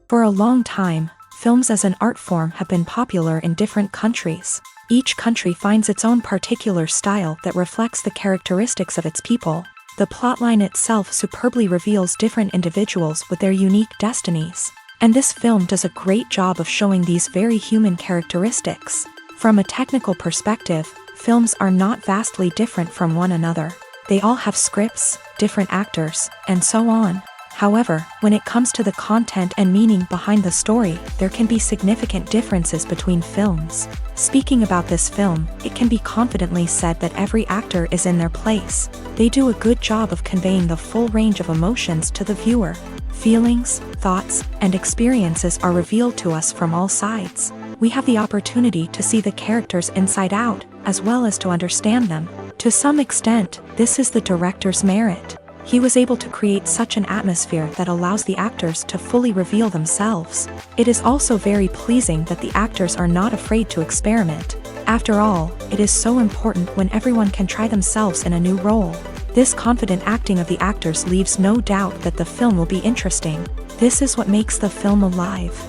For a long time, films as an art form have been popular in different countries. Each country finds its own particular style that reflects the characteristics of its people. The plotline itself superbly reveals different individuals with their unique destinies. And this film does a great job of showing these very human characteristics. From a technical perspective, films are not vastly different from one another. They all have scripts, different actors, and so on. However, when it comes to the content and meaning behind the story, there can be significant differences between films. Speaking about this film, it can be confidently said that every actor is in their place. They do a good job of conveying the full range of emotions to the viewer. Feelings, thoughts, and experiences are revealed to us from all sides. We have the opportunity to see the characters inside out, as well as to understand them. To some extent, this is the director's merit. He was able to create such an atmosphere that allows the actors to fully reveal themselves. It is also very pleasing that the actors are not afraid to experiment. After all, it is so important when everyone can try themselves in a new role. This confident acting of the actors leaves no doubt that the film will be interesting. This is what makes the film alive.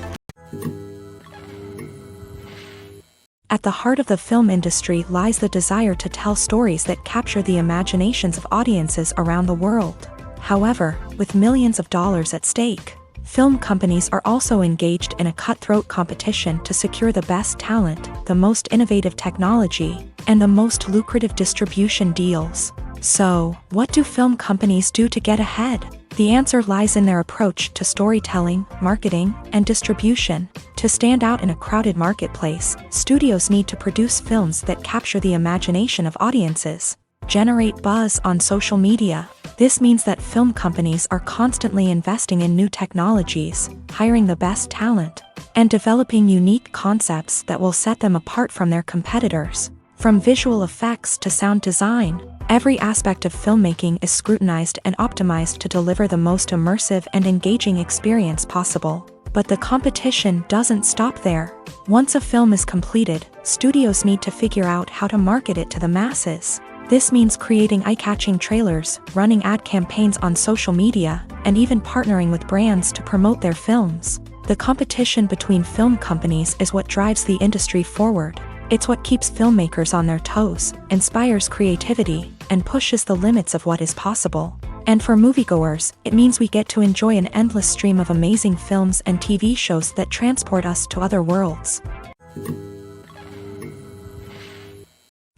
At the heart of the film industry lies the desire to tell stories that capture the imaginations of audiences around the world. However, with millions of dollars at stake, film companies are also engaged in a cutthroat competition to secure the best talent, the most innovative technology, and the most lucrative distribution deals. So, what do film companies do to get ahead? The answer lies in their approach to storytelling, marketing, and distribution. To stand out in a crowded marketplace, studios need to produce films that capture the imagination of audiences, generate buzz on social media. This means that film companies are constantly investing in new technologies, hiring the best talent, and developing unique concepts that will set them apart from their competitors. From visual effects to sound design, every aspect of filmmaking is scrutinized and optimized to deliver the most immersive and engaging experience possible. But the competition doesn't stop there. Once a film is completed, studios need to figure out how to market it to the masses. This means creating eye-catching trailers, running ad campaigns on social media, and even partnering with brands to promote their films. The competition between film companies is what drives the industry forward. It's what keeps filmmakers on their toes, inspires creativity, and pushes the limits of what is possible. And for moviegoers, it means we get to enjoy an endless stream of amazing films and TV shows that transport us to other worlds.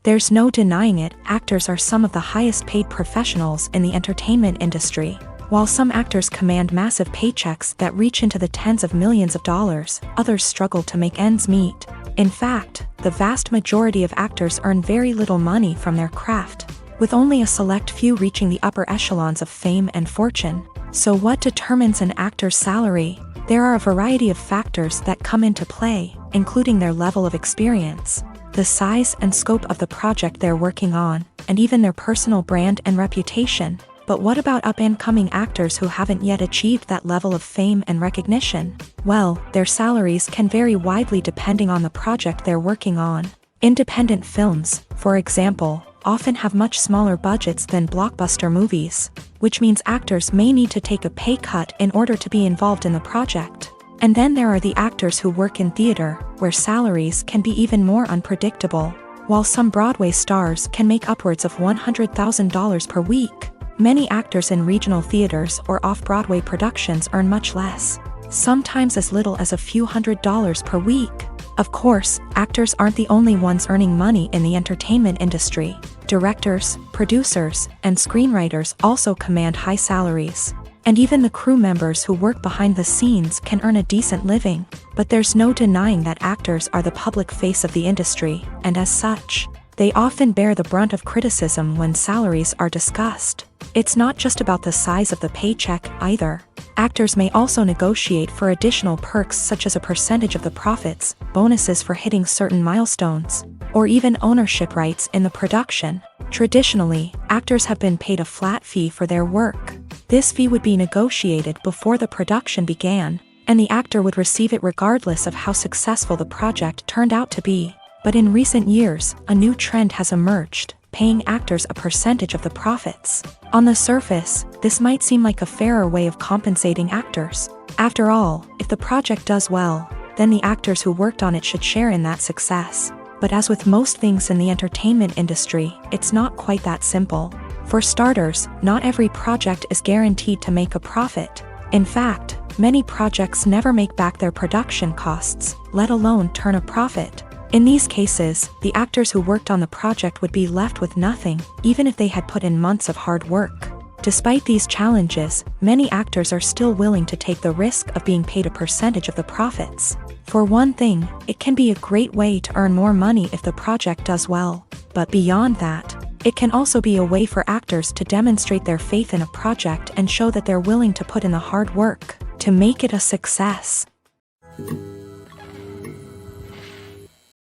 There's no denying it, actors are some of the highest paid professionals in the entertainment industry. While some actors command massive paychecks that reach into the tens of millions of dollars, others struggle to make ends meet. In fact, the vast majority of actors earn very little money from their craft, with only a select few reaching the upper echelons of fame and fortune. So what determines an actor's salary? There are a variety of factors that come into play, including their level of experience, the size and scope of the project they're working on, and even their personal brand and reputation. But what about up-and-coming actors who haven't yet achieved that level of fame and recognition? Well, their salaries can vary widely depending on the project they're working on. Independent films, for example, often have much smaller budgets than blockbuster movies, which means actors may need to take a pay cut in order to be involved in the project. And then there are the actors who work in theater, where salaries can be even more unpredictable. While some Broadway stars can make upwards of $100,000 per week, many actors in regional theaters or off-Broadway productions earn much less, sometimes as little as a few $100s per week. Of course, actors aren't the only ones earning money in the entertainment industry. Directors, producers, and screenwriters also command high salaries. And even the crew members who work behind the scenes can earn a decent living. But there's no denying that actors are the public face of the industry, and as such, they often bear the brunt of criticism when salaries are discussed. It's not just about the size of the paycheck, either. Actors may also negotiate for additional perks such as a percentage of the profits, bonuses for hitting certain milestones, or even ownership rights in the production. Traditionally, actors have been paid a flat fee for their work. This fee would be negotiated before the production began, and the actor would receive it regardless of how successful the project turned out to be. But in recent years, a new trend has emerged. paying actors a percentage of the profits. On the surface, this might seem like a fairer way of compensating actors. After all, if the project does well, then the actors who worked on it should share in that success. But as with most things in the entertainment industry, it's not quite that simple. For starters, not every project is guaranteed to make a profit. In fact, many projects never make back their production costs, let alone turn a profit. In these cases, the actors who worked on the project would be left with nothing, even if they had put in months of hard work. Despite these challenges, many actors are still willing to take the risk of being paid a percentage of the profits. For one thing, it can be a great way to earn more money if the project does well. But beyond that, it can also be a way for actors to demonstrate their faith in a project and show that they're willing to put in the hard work to make it a success.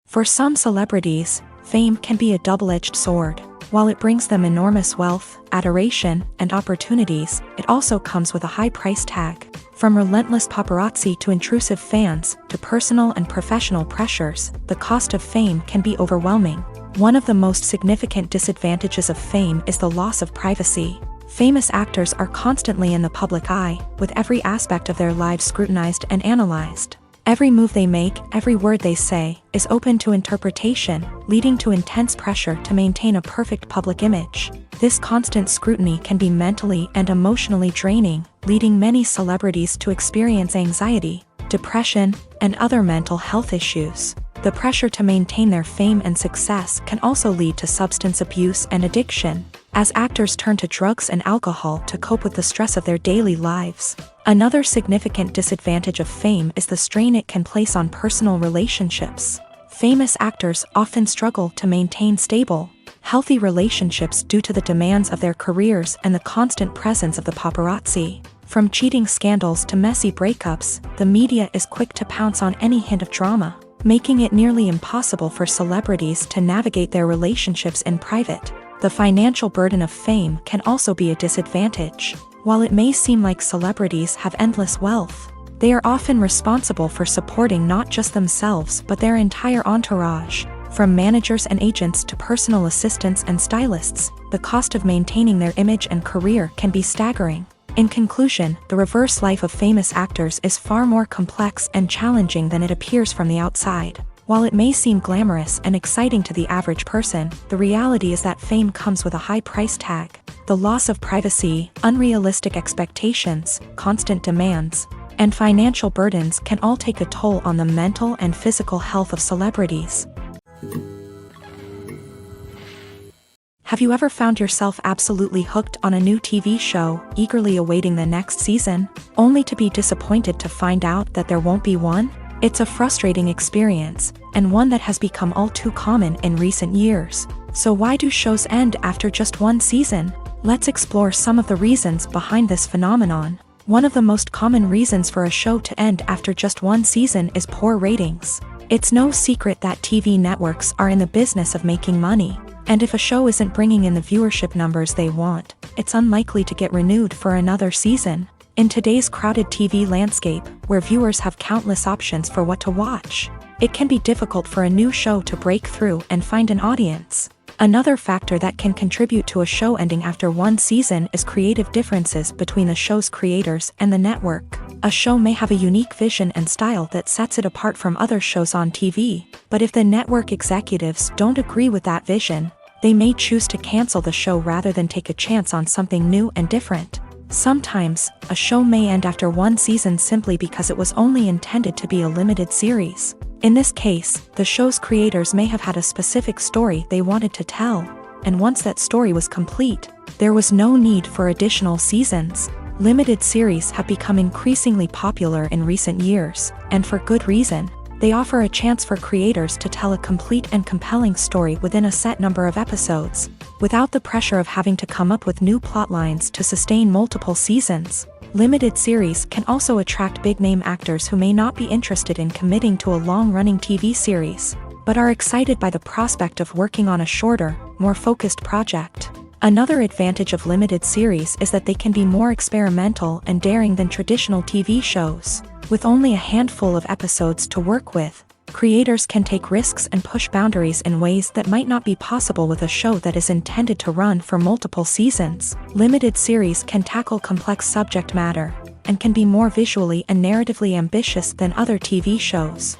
For some celebrities, fame can be a double-edged sword. While it brings them enormous wealth, adoration, and opportunities, it also comes with a high price tag. From relentless paparazzi to intrusive fans, to personal and professional pressures, the cost of fame can be overwhelming. One of the most significant disadvantages of fame is the loss of privacy. Famous actors are constantly in the public eye, with every aspect of their lives scrutinized and analyzed. Every move they make, every word they say, is open to interpretation, leading to intense pressure to maintain a perfect public image. This constant scrutiny can be mentally and emotionally draining, leading many celebrities to experience anxiety, depression, and other mental health issues. The pressure to maintain their fame and success can also lead to substance abuse and addiction, as actors turn to drugs and alcohol to cope with the stress of their daily lives. Another significant disadvantage of fame is the strain it can place on personal relationships. Famous actors often struggle to maintain stable, healthy relationships due to the demands of their careers and the constant presence of the paparazzi. From cheating scandals to messy breakups, the media is quick to pounce on any hint of drama, making it nearly impossible for celebrities to navigate their relationships in private. The financial burden of fame can also be a disadvantage. While it may seem like celebrities have endless wealth, they are often responsible for supporting not just themselves but their entire entourage. From managers and agents to personal assistants and stylists, the cost of maintaining their image and career can be staggering. In conclusion, the reverse life of famous actors is far more complex and challenging than it appears from the outside. While it may seem glamorous and exciting to the average person, the reality is that fame comes with a high price tag. The loss of privacy, unrealistic expectations, constant demands, and financial burdens can all take a toll on the mental and physical health of celebrities. Have you ever found yourself absolutely hooked on a new TV show, eagerly awaiting the next season, only to be disappointed to find out that there won't be one? It's a frustrating experience, and one that has become all too common in recent years. So why do shows end after just one season? Let's explore some of the reasons behind this phenomenon. One of the most common reasons for a show to end after just one season is poor ratings. It's no secret that TV networks are in the business of making money, and if a show isn't bringing in the viewership numbers they want, it's unlikely to get renewed for another season. In today's crowded TV landscape, where viewers have countless options for what to watch, it can be difficult for a new show to break through and find an audience. Another factor that can contribute to a show ending after one season is creative differences between the show's creators and the network. A show may have a unique vision and style that sets it apart from other shows on TV, but if the network executives don't agree with that vision, they may choose to cancel the show rather than take a chance on something new and different. Sometimes, a show may end after one season simply because it was only intended to be a limited series. In this case, the show's creators may have had a specific story they wanted to tell, and once that story was complete, there was no need for additional seasons. Limited series have become increasingly popular in recent years, and for good reason. They offer a chance for creators to tell a complete and compelling story within a set number of episodes, without the pressure of having to come up with new plotlines to sustain multiple seasons. Limited series can also attract big-name actors who may not be interested in committing to a long-running TV series, but are excited by the prospect of working on a shorter, more focused project. Another advantage of limited series is that they can be more experimental and daring than traditional TV shows. With only a handful of episodes to work with, Creators can take risks and push boundaries in ways that might not be possible with a show that is intended to run for multiple seasons. Limited series can tackle complex subject matter and can be more visually and narratively ambitious than other TV shows.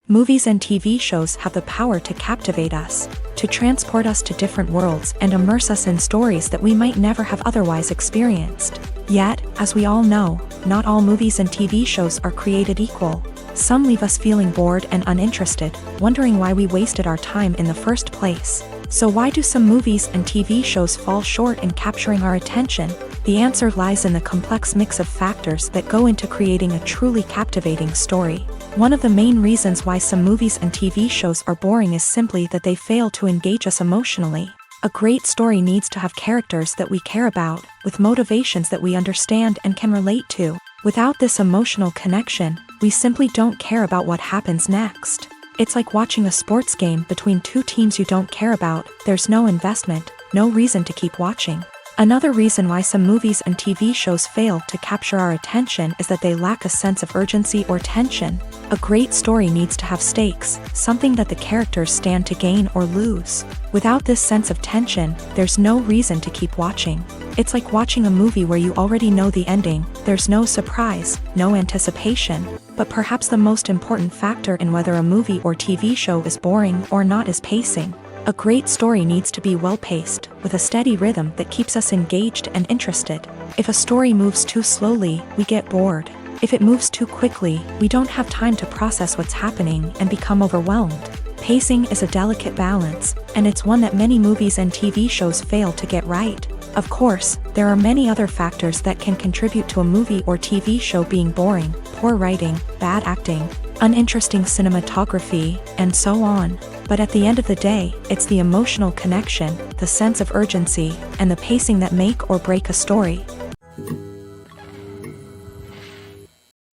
Movies and TV shows have the power to captivate us, to transport us to different worlds and immerse us in stories that we might never have otherwise experienced. Yet, as we all know, not all movies and TV shows are created equal. Some leave us feeling bored and uninterested, wondering why we wasted our time in the first place. So why do some movies and TV shows fall short in capturing our attention? The answer lies in the complex mix of factors that go into creating a truly captivating story. One of the main reasons why some movies and TV shows are boring is simply that they fail to engage us emotionally. A great story needs to have characters that we care about, with motivations that we understand and can relate to. Without this emotional connection, we simply don't care about what happens next. It's like watching a sports game between two teams you don't care about. There's no investment, no reason to keep watching. Another reason why some movies and TV shows fail to capture our attention is that they lack a sense of urgency or tension. A great story needs to have stakes, something that the characters stand to gain or lose. Without this sense of tension, there's no reason to keep watching. It's like watching a movie where you already know the ending. There's no surprise, no anticipation. But perhaps the most important factor in whether a movie or TV show is boring or not is pacing. A great story needs to be well-paced, with a steady rhythm that keeps us engaged and interested. If a story moves too slowly, we get bored. If it moves too quickly, we don't have time to process what's happening and become overwhelmed. Pacing is a delicate balance, and it's one that many movies and TV shows fail to get right. Of course, there are many other factors that can contribute to a movie or TV show being boring: poor writing, bad acting, uninteresting cinematography, and so on. But at the end of the day, it's the emotional connection, the sense of urgency, and the pacing that make or break a story.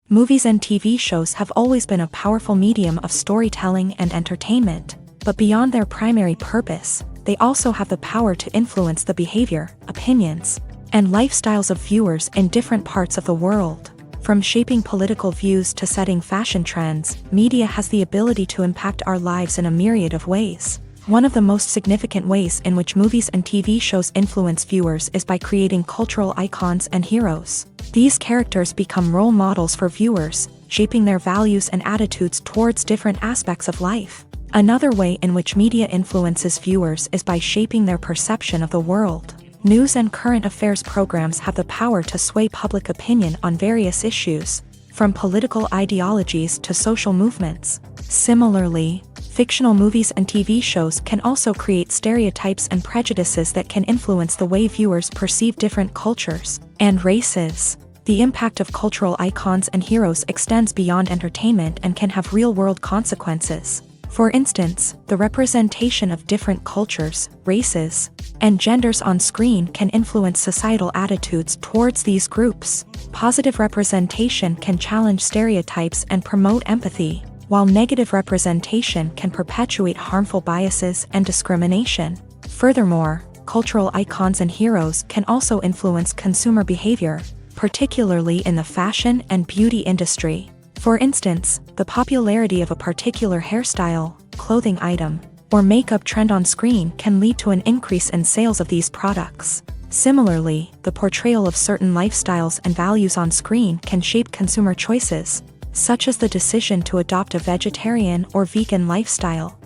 Movies and TV shows have always been a powerful medium of storytelling and entertainment, but beyond their primary purpose, they also have the power to influence the behavior, opinions, and lifestyles of viewers in different parts of the world. From shaping political views to setting fashion trends, media has the ability to impact our lives in a myriad of ways. One of the most significant ways in which movies and TV shows influence viewers is by creating cultural icons and heroes. These characters become role models for viewers, shaping their values and attitudes towards different aspects of life. Another way in which media influences viewers is by shaping their perception of the world. News and current affairs programs have the power to sway public opinion on various issues, from political ideologies to social movements. Similarly, fictional movies and TV shows can also create stereotypes and prejudices that can influence the way viewers perceive different cultures and races. The impact of cultural icons and heroes extends beyond entertainment and can have real-world consequences. For instance, the representation of different cultures, races, and genders on screen can influence societal attitudes towards these groups. Positive representation can challenge stereotypes and promote empathy, while negative representation can perpetuate harmful biases and discrimination. Furthermore, cultural icons and heroes can also influence consumer behavior, particularly in the fashion and beauty industry. For instance, the popularity of a particular hairstyle, clothing item, or makeup trend on screen can lead to an increase in sales of these products. Similarly, the portrayal of certain lifestyles and values on screen can shape consumer choices, such as the decision to adopt a vegetarian or vegan lifestyle.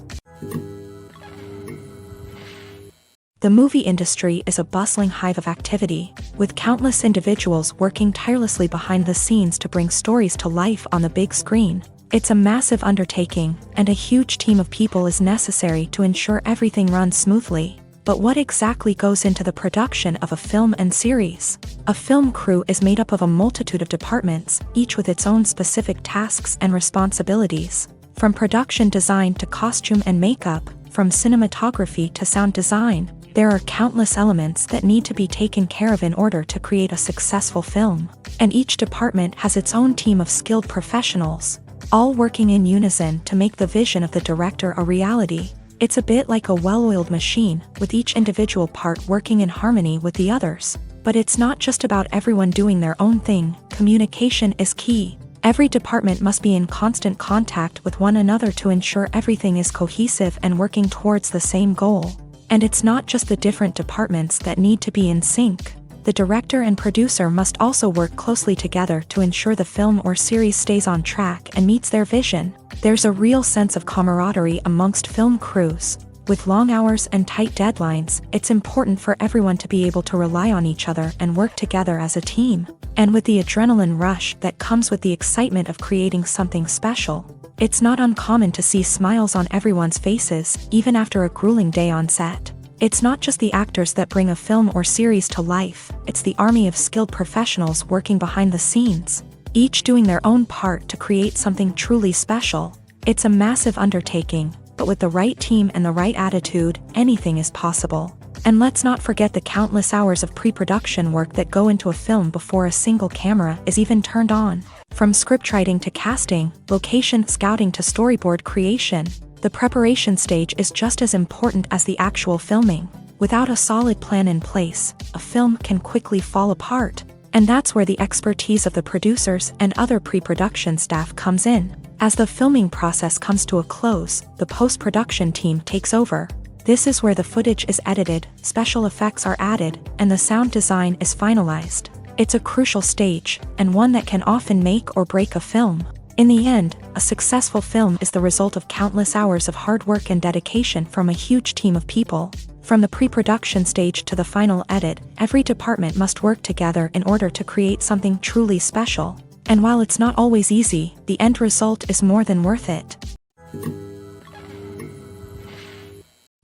The movie industry is a bustling hive of activity, with countless individuals working tirelessly behind the scenes to bring stories to life on the big screen. It's a massive undertaking, and a huge team of people is necessary to ensure everything runs smoothly. But what exactly goes into the production of a film and series? A film crew is made up of a multitude of departments, each with its own specific tasks and responsibilities. From production design to costume and makeup, from cinematography to sound design, there are countless elements that need to be taken care of in order to create a successful film. And each department has its own team of skilled professionals, all working in unison to make the vision of the director a reality. It's a bit like a well-oiled machine, with each individual part working in harmony with the others. But it's not just about everyone doing their own thing. Communication is key. Every department must be in constant contact with one another to ensure everything is cohesive and working towards the same goal. And it's not just the different departments that need to be in sync. The director and producer must also work closely together to ensure the film or series stays on track and meets their vision. There's a real sense of camaraderie amongst film crews. With long hours and tight deadlines, it's important for everyone to be able to rely on each other and work together as a team. And with the adrenaline rush that comes with the excitement of creating something special, it's not uncommon to see smiles on everyone's faces, even after a grueling day on set. It's not just the actors that bring a film or series to life, it's the army of skilled professionals working behind the scenes, each doing their own part to create something truly special. It's a massive undertaking, but with the right team and the right attitude, anything is possible. And let's not forget the countless hours of pre-production work that go into a film before a single camera is even turned on. From scriptwriting to casting, location scouting to storyboard creation, the preparation stage is just as important as the actual filming. Without a solid plan in place, a film can quickly fall apart. And that's where the expertise of the producers and other pre-production staff comes in. As the filming process comes to a close, the post-production team takes over. This is where the footage is edited, special effects are added, and the sound design is finalized. It's a crucial stage, and one that can often make or break a film. In the end, a successful film is the result of countless hours of hard work and dedication from a huge team of people. From the pre-production stage to the final edit, every department must work together in order to create something truly special. And while it's not always easy, the end result is more than worth it.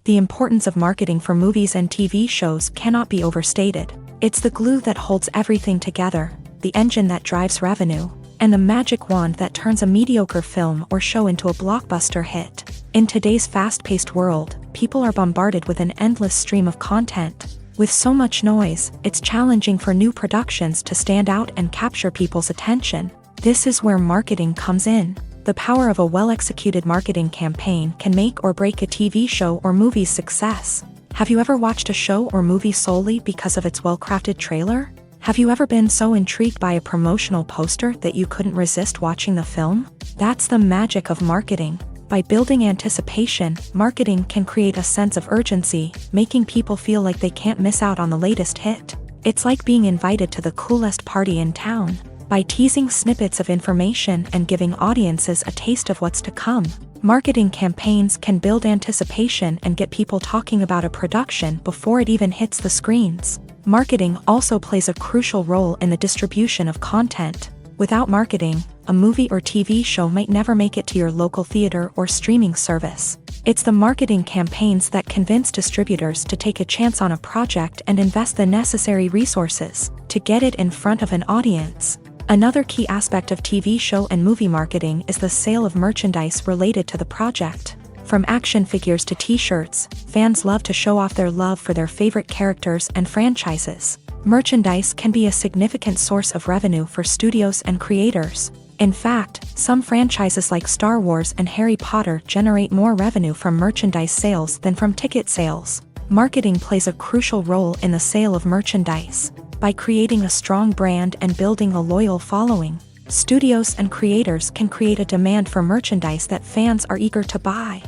The importance of marketing for movies and TV shows cannot be overstated. It's the glue that holds everything together, the engine that drives revenue, and the magic wand that turns a mediocre film or show into a blockbuster hit. In today's fast-paced world, people are bombarded with an endless stream of content. With so much noise, it's challenging for new productions to stand out and capture people's attention. This is where marketing comes in. The power of a well-executed marketing campaign can make or break a TV show or movie's success. Have you ever watched a show or movie solely because of its well-crafted trailer? Have you ever been so intrigued by a promotional poster that you couldn't resist watching the film? That's the magic of marketing. By building anticipation, marketing can create a sense of urgency, making people feel like they can't miss out on the latest hit. It's like being invited to the coolest party in town. By teasing snippets of information and giving audiences a taste of what's to come, marketing campaigns can build anticipation and get people talking about a production before it even hits the screens. Marketing also plays a crucial role in the distribution of content. Without marketing, a movie or TV show might never make it to your local theater or streaming service. It's the marketing campaigns that convince distributors to take a chance on a project and invest the necessary resources to get it in front of an audience. Another key aspect of TV show and movie marketing is the sale of merchandise related to the project. From action figures to t-shirts, fans love to show off their love for their favorite characters and franchises. Merchandise can be a significant source of revenue for studios and creators. In fact, some franchises like Star Wars and Harry Potter generate more revenue from merchandise sales than from ticket sales. Marketing plays a crucial role in the sale of merchandise. By creating a strong brand and building a loyal following, studios and creators can create a demand for merchandise that fans are eager to buy.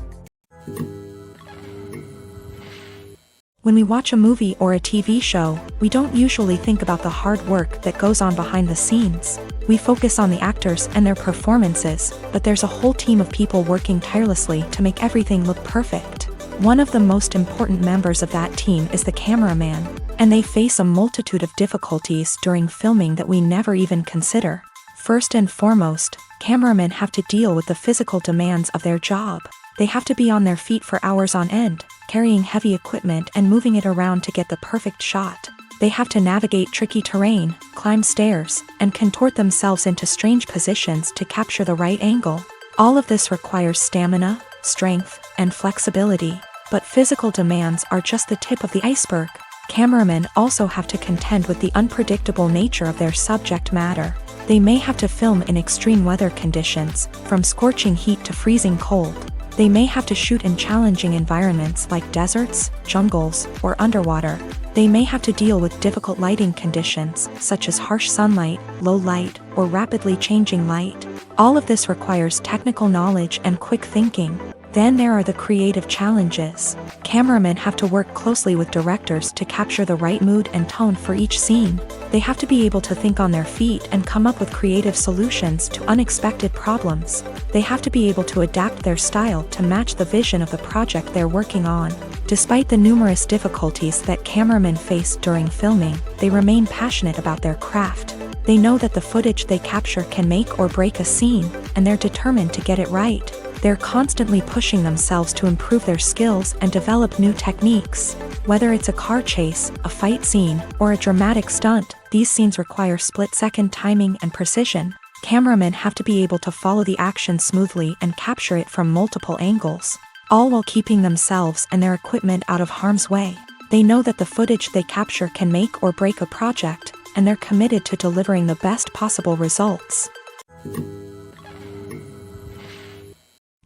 When we watch a movie or a TV show, we don't usually think about the hard work that goes on behind the scenes. We focus on the actors and their performances, but there's a whole team of people working tirelessly to make everything look perfect. One of the most important members of that team is the cameraman, and they face a multitude of difficulties during filming that we never even consider. First and foremost, cameramen have to deal with the physical demands of their job. They have to be on their feet for hours on end, carrying heavy equipment and moving it around to get the perfect shot. They have to navigate tricky terrain, climb stairs, and contort themselves into strange positions to capture the right angle. All of this requires stamina, strength, and flexibility. But physical demands are just the tip of the iceberg. Cameramen also have to contend with the unpredictable nature of their subject matter. They may have to film in extreme weather conditions, from scorching heat to freezing cold. They may have to shoot in challenging environments like deserts, jungles, or underwater. They may have to deal with difficult lighting conditions, such as harsh sunlight, low light, or rapidly changing light. All of this requires technical knowledge and quick thinking. Then there are the creative challenges. Cameramen have to work closely with directors to capture the right mood and tone for each scene. They have to be able to think on their feet and come up with creative solutions to unexpected problems. They have to be able to adapt their style to match the vision of the project they're working on. Despite the numerous difficulties that cameramen face during filming, they remain passionate about their craft. They know that the footage they capture can make or break a scene, and they're determined to get it right. They're constantly pushing themselves to improve their skills and develop new techniques. Whether it's a car chase, a fight scene, or a dramatic stunt, these scenes require split-second timing and precision. Cameramen have to be able to follow the action smoothly and capture it from multiple angles, all while keeping themselves and their equipment out of harm's way. They know that the footage they capture can make or break a project, and they're committed to delivering the best possible results.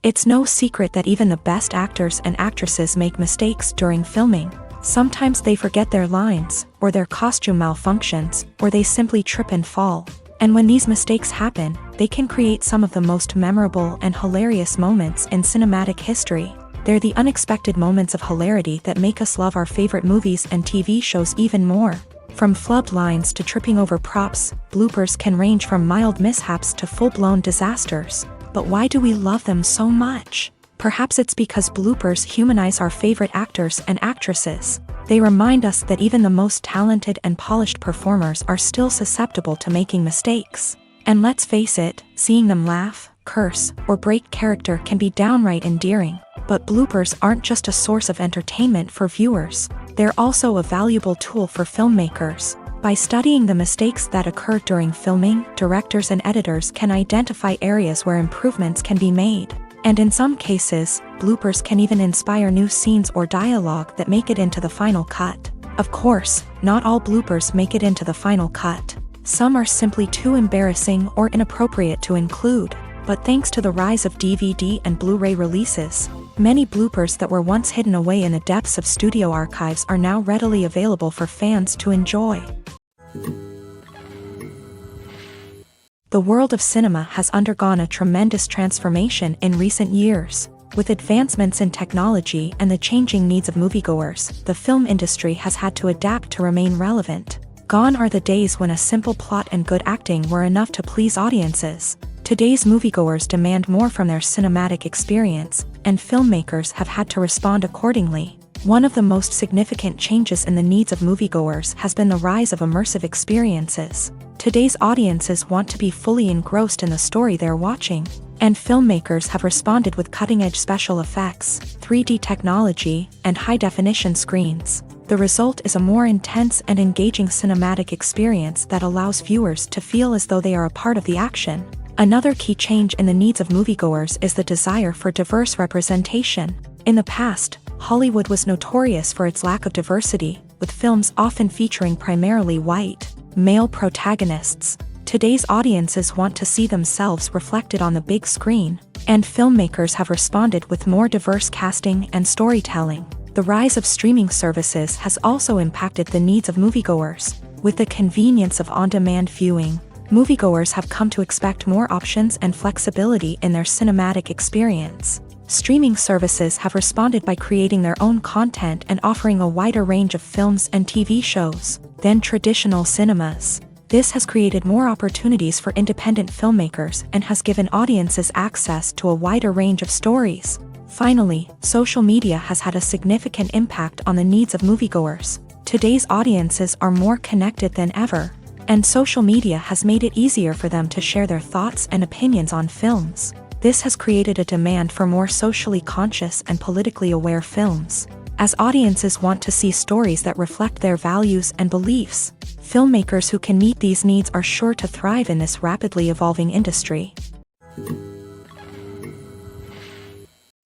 It's no secret that even the best actors and actresses make mistakes during filming. Sometimes they forget their lines, or their costume malfunctions, or they simply trip and fall. And when these mistakes happen, they can create some of the most memorable and hilarious moments in cinematic history. They're the unexpected moments of hilarity that make us love our favorite movies and TV shows even more. From flubbed lines to tripping over props, bloopers can range from mild mishaps to full-blown disasters. But why do we love them so much? Perhaps it's because bloopers humanize our favorite actors and actresses. They remind us that even the most talented and polished performers are still susceptible to making mistakes. And let's face it, seeing them laugh, curse, or break character can be downright endearing. But bloopers aren't just a source of entertainment for viewers. They're also a valuable tool for filmmakers. By studying the mistakes that occur during filming, directors and editors can identify areas where improvements can be made. And in some cases, bloopers can even inspire new scenes or dialogue that make it into the final cut. Of course, not all bloopers make it into the final cut. Some are simply too embarrassing or inappropriate to include. But thanks to the rise of DVD and Blu-ray releases, many bloopers that were once hidden away in the depths of studio archives are now readily available for fans to enjoy. The world of cinema has undergone a tremendous transformation in recent years. With advancements in technology and the changing needs of moviegoers, the film industry has had to adapt to remain relevant. Gone are the days when a simple plot and good acting were enough to please audiences. Today's moviegoers demand more from their cinematic experience, and filmmakers have had to respond accordingly. One of the most significant changes in the needs of moviegoers has been the rise of immersive experiences. Today's audiences want to be fully engrossed in the story they're watching, and filmmakers have responded with cutting-edge special effects, 3D technology, and high-definition screens. The result is a more intense and engaging cinematic experience that allows viewers to feel as though they are a part of the action. Another key change in the needs of moviegoers is the desire for diverse representation. In the past, Hollywood was notorious for its lack of diversity, with films often featuring primarily white, male protagonists. Today's audiences want to see themselves reflected on the big screen, and filmmakers have responded with more diverse casting and storytelling. The rise of streaming services has also impacted the needs of moviegoers. With the convenience of on-demand viewing, moviegoers have come to expect more options and flexibility in their cinematic experience. Streaming services have responded by creating their own content and offering a wider range of films and TV shows than traditional cinemas. This has created more opportunities for independent filmmakers and has given audiences access to a wider range of stories. Finally, social media has had a significant impact on the needs of moviegoers. Today's audiences are more connected than ever, and social media has made it easier for them to share their thoughts and opinions on films. This has created a demand for more socially conscious and politically aware films. As audiences want to see stories that reflect their values and beliefs, filmmakers who can meet these needs are sure to thrive in this rapidly evolving industry.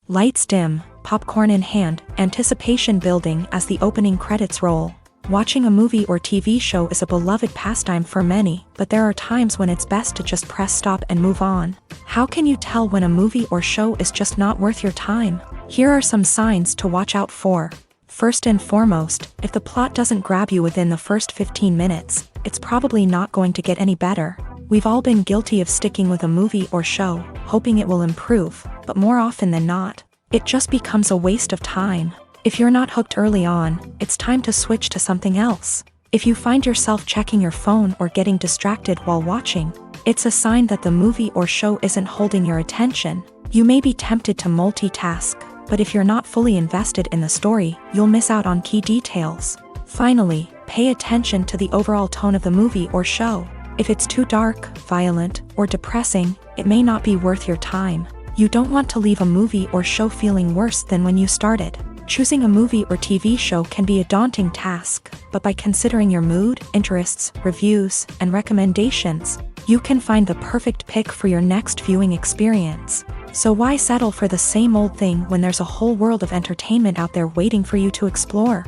Lights dim, popcorn in hand, anticipation building as the opening credits roll. Watching a movie or TV show is a beloved pastime for many, but there are times when it's best to just press stop and move on. How can you tell when a movie or show is just not worth your time? Here are some signs to watch out for. First and foremost, if the plot doesn't grab you within the first 15 minutes, it's probably not going to get any better. We've all been guilty of sticking with a movie or show, hoping it will improve, but more often than not, it just becomes a waste of time. If you're not hooked early on, it's time to switch to something else. If you find yourself checking your phone or getting distracted while watching, it's a sign that the movie or show isn't holding your attention. You may be tempted to multitask, but if you're not fully invested in the story, you'll miss out on key details. Finally, pay attention to the overall tone of the movie or show. If it's too dark, violent, or depressing, it may not be worth your time. You don't want to leave a movie or show feeling worse than when you started. Choosing a movie or TV show can be a daunting task, but by considering your mood, interests, reviews, and recommendations, you can find the perfect pick for your next viewing experience. So why settle for the same old thing when there's a whole world of entertainment out there waiting for you to explore?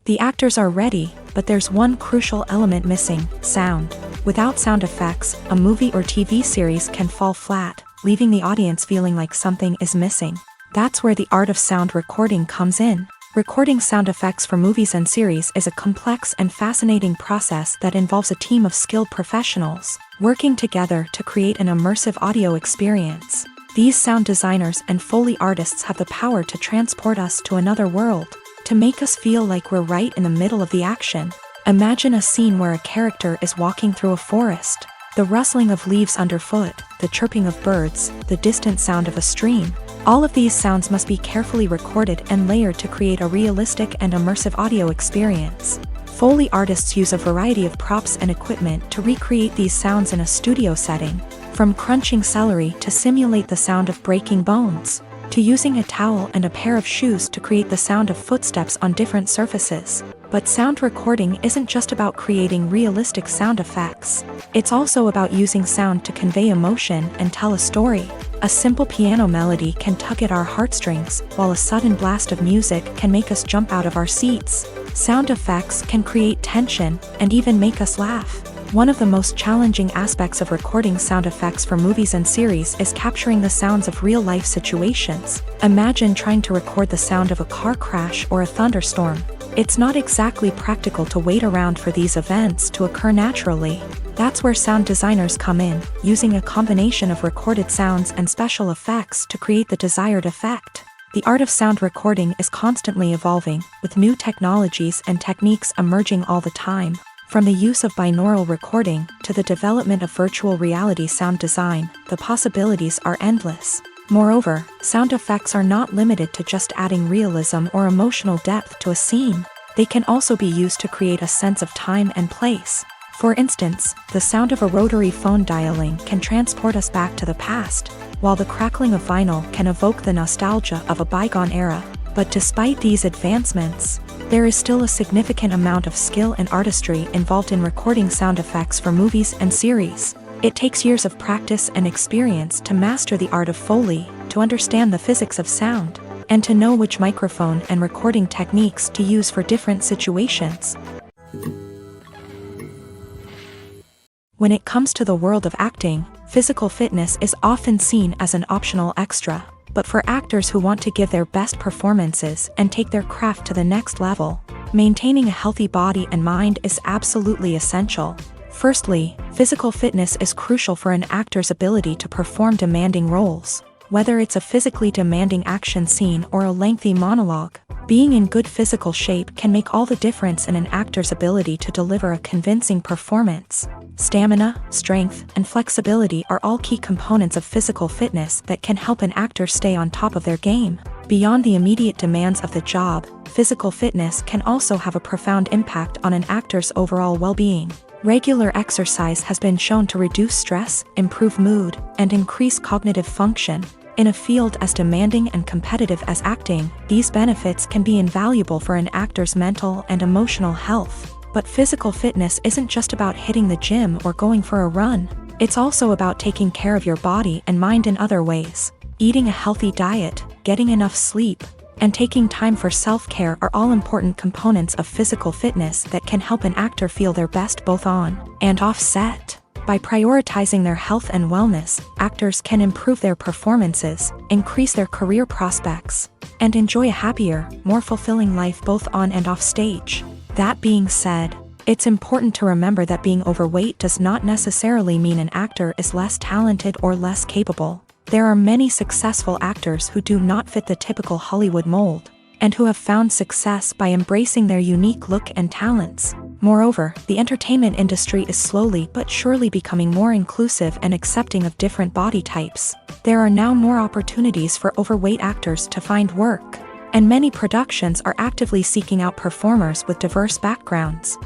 The actors are ready, but there's one crucial element missing: sound. Without sound effects, a movie or TV series can fall flat, leaving the audience feeling like something is missing. That's where the art of sound recording comes in. Recording sound effects for movies and series is a complex and fascinating process that involves a team of skilled professionals working together to create an immersive audio experience. These sound designers and Foley artists have the power to transport us to another world, to make us feel like we're right in the middle of the action. Imagine a scene where a character is walking through a forest. The rustling of leaves underfoot, the chirping of birds, the distant sound of a stream. All of these sounds must be carefully recorded and layered to create a realistic and immersive audio experience. Foley artists use a variety of props and equipment to recreate these sounds in a studio setting, from crunching celery to simulate the sound of breaking bones, to using a towel and a pair of shoes to create the sound of footsteps on different surfaces. But sound recording isn't just about creating realistic sound effects. It's also about using sound to convey emotion and tell a story. A simple piano melody can tug at our heartstrings, while a sudden blast of music can make us jump out of our seats. Sound effects can create tension and even make us laugh. One of the most challenging aspects of recording sound effects for movies and series is capturing the sounds of real-life situations. Imagine trying to record the sound of a car crash or a thunderstorm. It's not exactly practical to wait around for these events to occur naturally. That's where sound designers come in, using a combination of recorded sounds and special effects to create the desired effect. The art of sound recording is constantly evolving, with new technologies and techniques emerging all the time. From the use of binaural recording to the development of virtual reality sound design, the possibilities are endless. Moreover, sound effects are not limited to just adding realism or emotional depth to a scene. They can also be used to create a sense of time and place. For instance, the sound of a rotary phone dialing can transport us back to the past, while the crackling of vinyl can evoke the nostalgia of a bygone era. But despite these advancements, there is still a significant amount of skill and artistry involved in recording sound effects for movies and series. It takes years of practice and experience to master the art of Foley, to understand the physics of sound, and to know which microphone and recording techniques to use for different situations. When it comes to the world of acting, physical fitness is often seen as an optional extra. But for actors who want to give their best performances and take their craft to the next level, maintaining a healthy body and mind is absolutely essential. Firstly, physical fitness is crucial for an actor's ability to perform demanding roles. Whether it's a physically demanding action scene or a lengthy monologue, being in good physical shape can make all the difference in an actor's ability to deliver a convincing performance. Stamina, strength, and flexibility are all key components of physical fitness that can help an actor stay on top of their game. Beyond the immediate demands of the job, physical fitness can also have a profound impact on an actor's overall well-being. Regular exercise has been shown to reduce stress, improve mood, and increase cognitive function. In a field as demanding and competitive as acting, these benefits can be invaluable for an actor's mental and emotional health. But physical fitness isn't just about hitting the gym or going for a run. It's also about taking care of your body and mind in other ways. Eating a healthy diet, getting enough sleep, and taking time for self-care are all important components of physical fitness that can help an actor feel their best both on and off set. By prioritizing their health and wellness, actors can improve their performances, increase their career prospects, and enjoy a happier, more fulfilling life both on and off stage. That being said, It's important to remember that being overweight does not necessarily mean an actor is less talented or less capable. There are many successful actors who do not fit the typical Hollywood mold, and who have found success by embracing their unique look and talents. Moreover, the entertainment industry is slowly but surely becoming more inclusive and accepting of different body types. There are now more opportunities for overweight actors to find work, and many productions are actively seeking out performers with diverse backgrounds.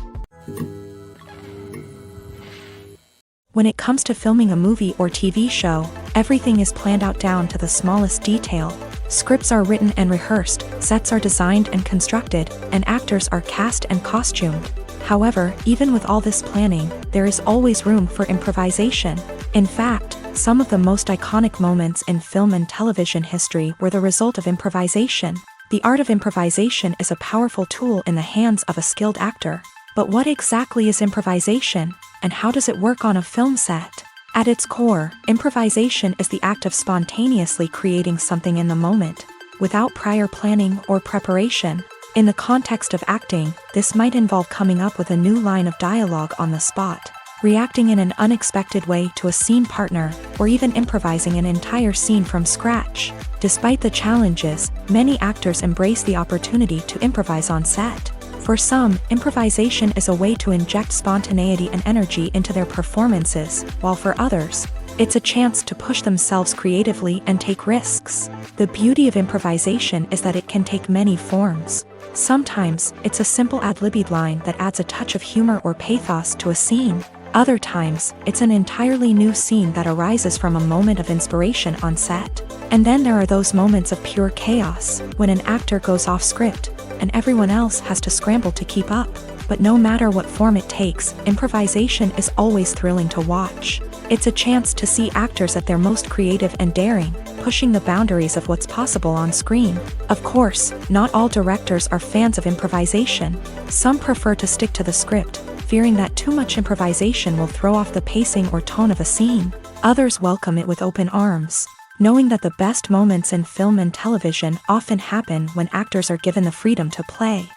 When it comes to filming a movie or TV show, everything is planned out down to the smallest detail. Scripts are written and rehearsed, sets are designed and constructed, and actors are cast and costumed. However, even with all this planning, there is always room for improvisation. In fact, some of the most iconic moments in film and television history were the result of improvisation. The art of improvisation is a powerful tool in the hands of a skilled actor. But what exactly is improvisation, and how does it work on a film set? At its core, improvisation is the act of spontaneously creating something in the moment, without prior planning or preparation. In the context of acting, this might involve coming up with a new line of dialogue on the spot, reacting in an unexpected way to a scene partner, or even improvising an entire scene from scratch. Despite the challenges, many actors embrace the opportunity to improvise on set. For some, improvisation is a way to inject spontaneity and energy into their performances, while for others, it's a chance to push themselves creatively and take risks. The beauty of improvisation is that it can take many forms. Sometimes, it's a simple ad-libbed line that adds a touch of humor or pathos to a scene. Other times, it's an entirely new scene that arises from a moment of inspiration on set. And then there are those moments of pure chaos, when an actor goes off script, and everyone else has to scramble to keep up. But no matter what form it takes, improvisation is always thrilling to watch. It's a chance to see actors at their most creative and daring, pushing the boundaries of what's possible on screen. Of course, not all directors are fans of improvisation. Some prefer to stick to the script, fearing that too much improvisation will throw off the pacing or tone of a scene. Others welcome it with open arms, knowing that the best moments in film and television often happen when actors are given the freedom to play.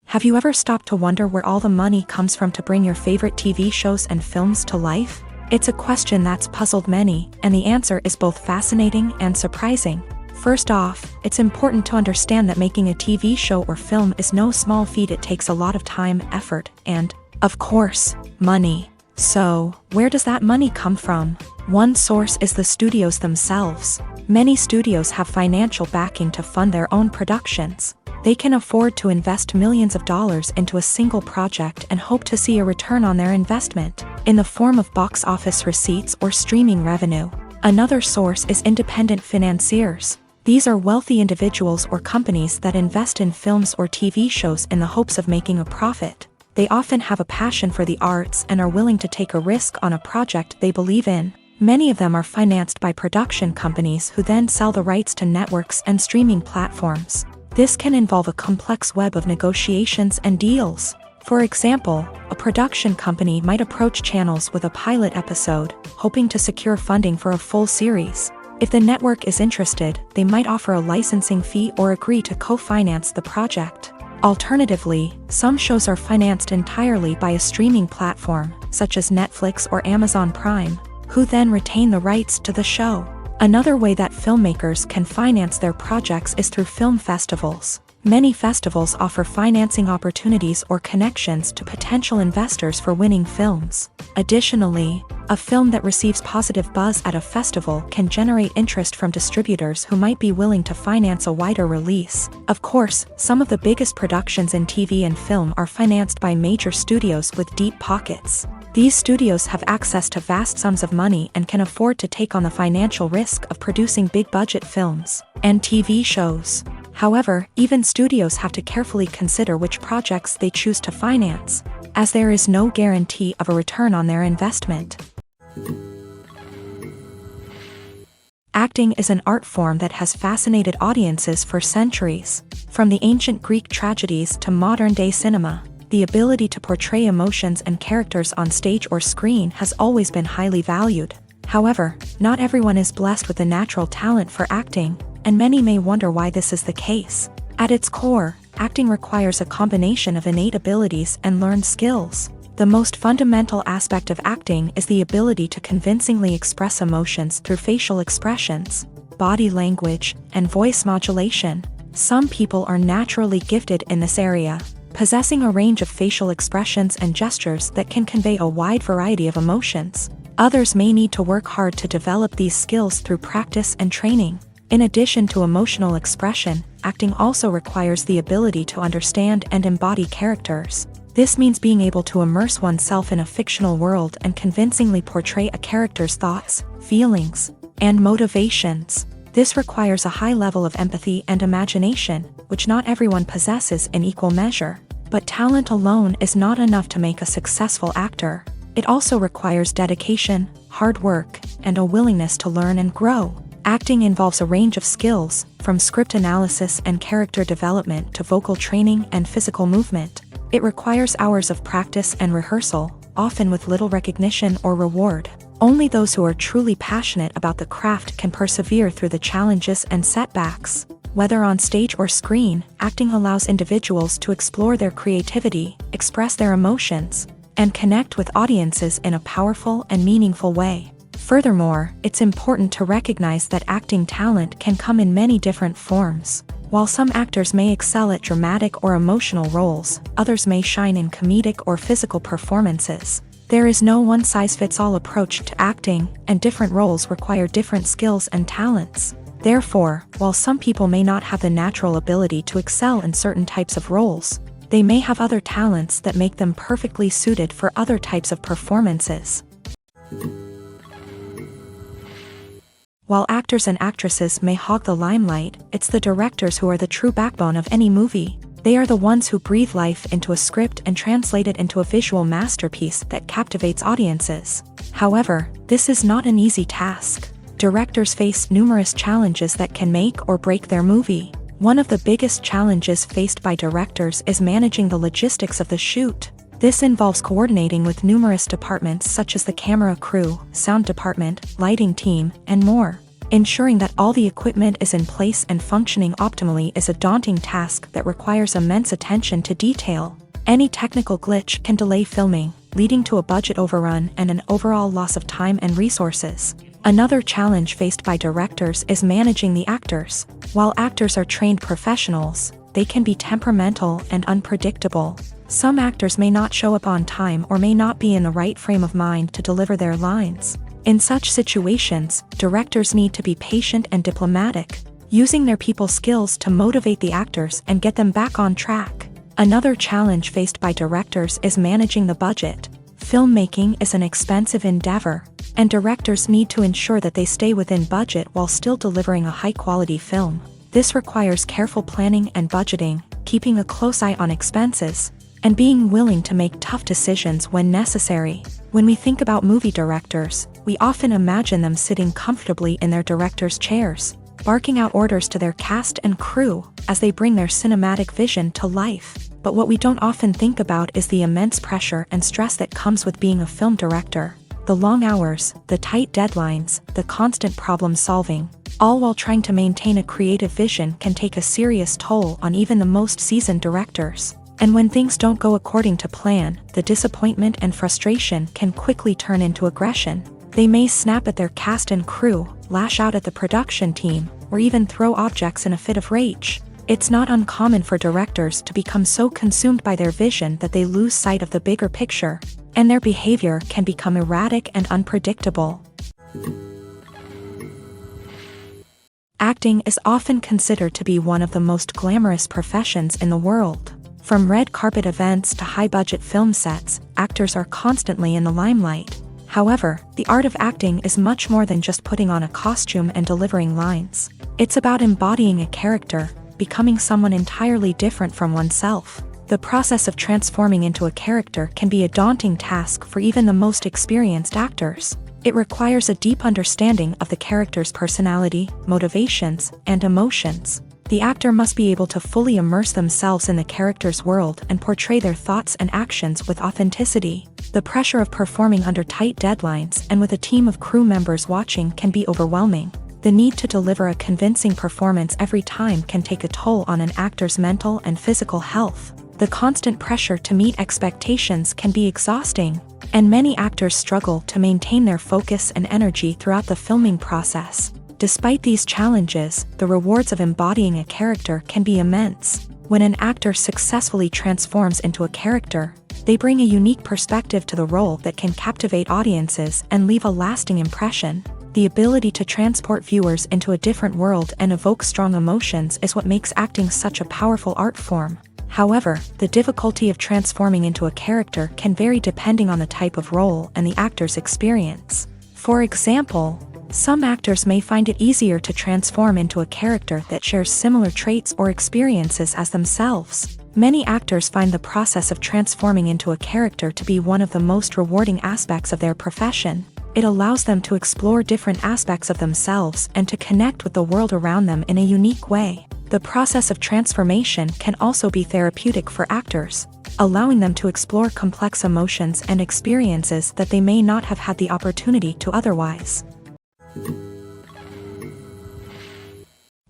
Have you ever stopped to wonder where all the money comes from to bring your favorite TV shows and films to life? It's a question that's puzzled many, and the answer is both fascinating and surprising. First off, it's important to understand that making a TV show or film is no small feat. It takes a lot of time, effort, and, of course, money. So, where does that money come from? One source is the studios themselves. Many studios have financial backing to fund their own productions. They can afford to invest millions of dollars into a single project and hope to see a return on their investment, in the form of box office receipts or streaming revenue. Another source is independent financiers. These are wealthy individuals or companies that invest in films or TV shows in the hopes of making a profit. They often have a passion for the arts and are willing to take a risk on a project they believe in. Many of them are financed by production companies who then sell the rights to networks and streaming platforms. This can involve a complex web of negotiations and deals. For example, a production company might approach channels with a pilot episode, hoping to secure funding for a full series. If the network is interested, they might offer a licensing fee or agree to co-finance the project. Alternatively, some shows are financed entirely by a streaming platform, such as Netflix or Amazon Prime, who then retain the rights to the show. Another way that filmmakers can finance their projects is through film festivals. Many festivals offer financing opportunities or connections to potential investors for winning films. Additionally, a film that receives positive buzz at a festival can generate interest from distributors who might be willing to finance a wider release. Of course, some of the biggest productions in TV and film are financed by major studios with deep pockets. These studios have access to vast sums of money and can afford to take on the financial risk of producing big-budget films and TV shows. However, even studios have to carefully consider which projects they choose to finance, as there is no guarantee of a return on their investment. Acting is an art form that has fascinated audiences for centuries. From the ancient Greek tragedies to modern-day cinema, the ability to portray emotions and characters on stage or screen has always been highly valued. However, not everyone is blessed with the natural talent for acting, and many may wonder why this is the case. At its core, acting requires a combination of innate abilities and learned skills. The most fundamental aspect of acting is the ability to convincingly express emotions through facial expressions, body language, and voice modulation. Some people are naturally gifted in this area, possessing a range of facial expressions and gestures that can convey a wide variety of emotions. Others may need to work hard to develop these skills through practice and training. In addition to emotional expression, acting also requires the ability to understand and embody characters. This means being able to immerse oneself in a fictional world and convincingly portray a character's thoughts, feelings, and motivations. This requires a high level of empathy and imagination, which not everyone possesses in equal measure. But talent alone is not enough to make a successful actor. It also requires dedication, hard work, and a willingness to learn and grow. Acting involves a range of skills, from script analysis and character development to vocal training and physical movement. It requires hours of practice and rehearsal, often with little recognition or reward. Only those who are truly passionate about the craft can persevere through the challenges and setbacks. Whether on stage or screen, acting allows individuals to explore their creativity, express their emotions, and connect with audiences in a powerful and meaningful way. Furthermore, it's important to recognize that acting talent can come in many different forms. While some actors may excel at dramatic or emotional roles, others may shine in comedic or physical performances. There is no one-size-fits-all approach to acting, and different roles require different skills and talents. Therefore, while some people may not have the natural ability to excel in certain types of roles, they may have other talents that make them perfectly suited for other types of performances. While actors and actresses may hog the limelight, it's the directors who are the true backbone of any movie. They are the ones who breathe life into a script and translate it into a visual masterpiece that captivates audiences. However, this is not an easy task. Directors face numerous challenges that can make or break their movie. One of the biggest challenges faced by directors is managing the logistics of the shoot. This involves coordinating with numerous departments such as the camera crew, sound department, lighting team, and more. Ensuring that all the equipment is in place and functioning optimally is a daunting task that requires immense attention to detail. Any technical glitch can delay filming, leading to a budget overrun and an overall loss of time and resources. Another challenge faced by directors is managing the actors. While actors are trained professionals, they can be temperamental and unpredictable. Some actors may not show up on time or may not be in the right frame of mind to deliver their lines. In such situations, directors need to be patient and diplomatic, using their people skills to motivate the actors and get them back on track. Another challenge faced by directors is managing the budget. Filmmaking is an expensive endeavor, and directors need to ensure that they stay within budget while still delivering a high-quality film. This requires careful planning and budgeting, keeping a close eye on expenses, and being willing to make tough decisions when necessary. When we think about movie directors, we often imagine them sitting comfortably in their director's chairs, barking out orders to their cast and crew as they bring their cinematic vision to life. But what we don't often think about is the immense pressure and stress that comes with being a film director. The long hours, the tight deadlines, the constant problem solving, all while trying to maintain a creative vision can take a serious toll on even the most seasoned directors. And when things don't go according to plan, the disappointment and frustration can quickly turn into aggression. They may snap at their cast and crew, lash out at the production team, or even throw objects in a fit of rage. It's not uncommon for directors to become so consumed by their vision that they lose sight of the bigger picture, and their behavior can become erratic and unpredictable. Acting is often considered to be one of the most glamorous professions in the world. From red carpet events to high-budget film sets, actors are constantly in the limelight. However, the art of acting is much more than just putting on a costume and delivering lines. It's about embodying a character, becoming someone entirely different from oneself. The process of transforming into a character can be a daunting task for even the most experienced actors. It requires a deep understanding of the character's personality, motivations, and emotions. The actor must be able to fully immerse themselves in the character's world and portray their thoughts and actions with authenticity. The pressure of performing under tight deadlines and with a team of crew members watching can be overwhelming. The need to deliver a convincing performance every time can take a toll on an actor's mental and physical health. The constant pressure to meet expectations can be exhausting, and many actors struggle to maintain their focus and energy throughout the filming process. Despite these challenges, the rewards of embodying a character can be immense. When an actor successfully transforms into a character, they bring a unique perspective to the role that can captivate audiences and leave a lasting impression. The ability to transport viewers into a different world and evoke strong emotions is what makes acting such a powerful art form. However, the difficulty of transforming into a character can vary depending on the type of role and the actor's experience. For example, some actors may find it easier to transform into a character that shares similar traits or experiences as themselves. Many actors find the process of transforming into a character to be one of the most rewarding aspects of their profession. It allows them to explore different aspects of themselves and to connect with the world around them in a unique way. The process of transformation can also be therapeutic for actors, allowing them to explore complex emotions and experiences that they may not have had the opportunity to otherwise.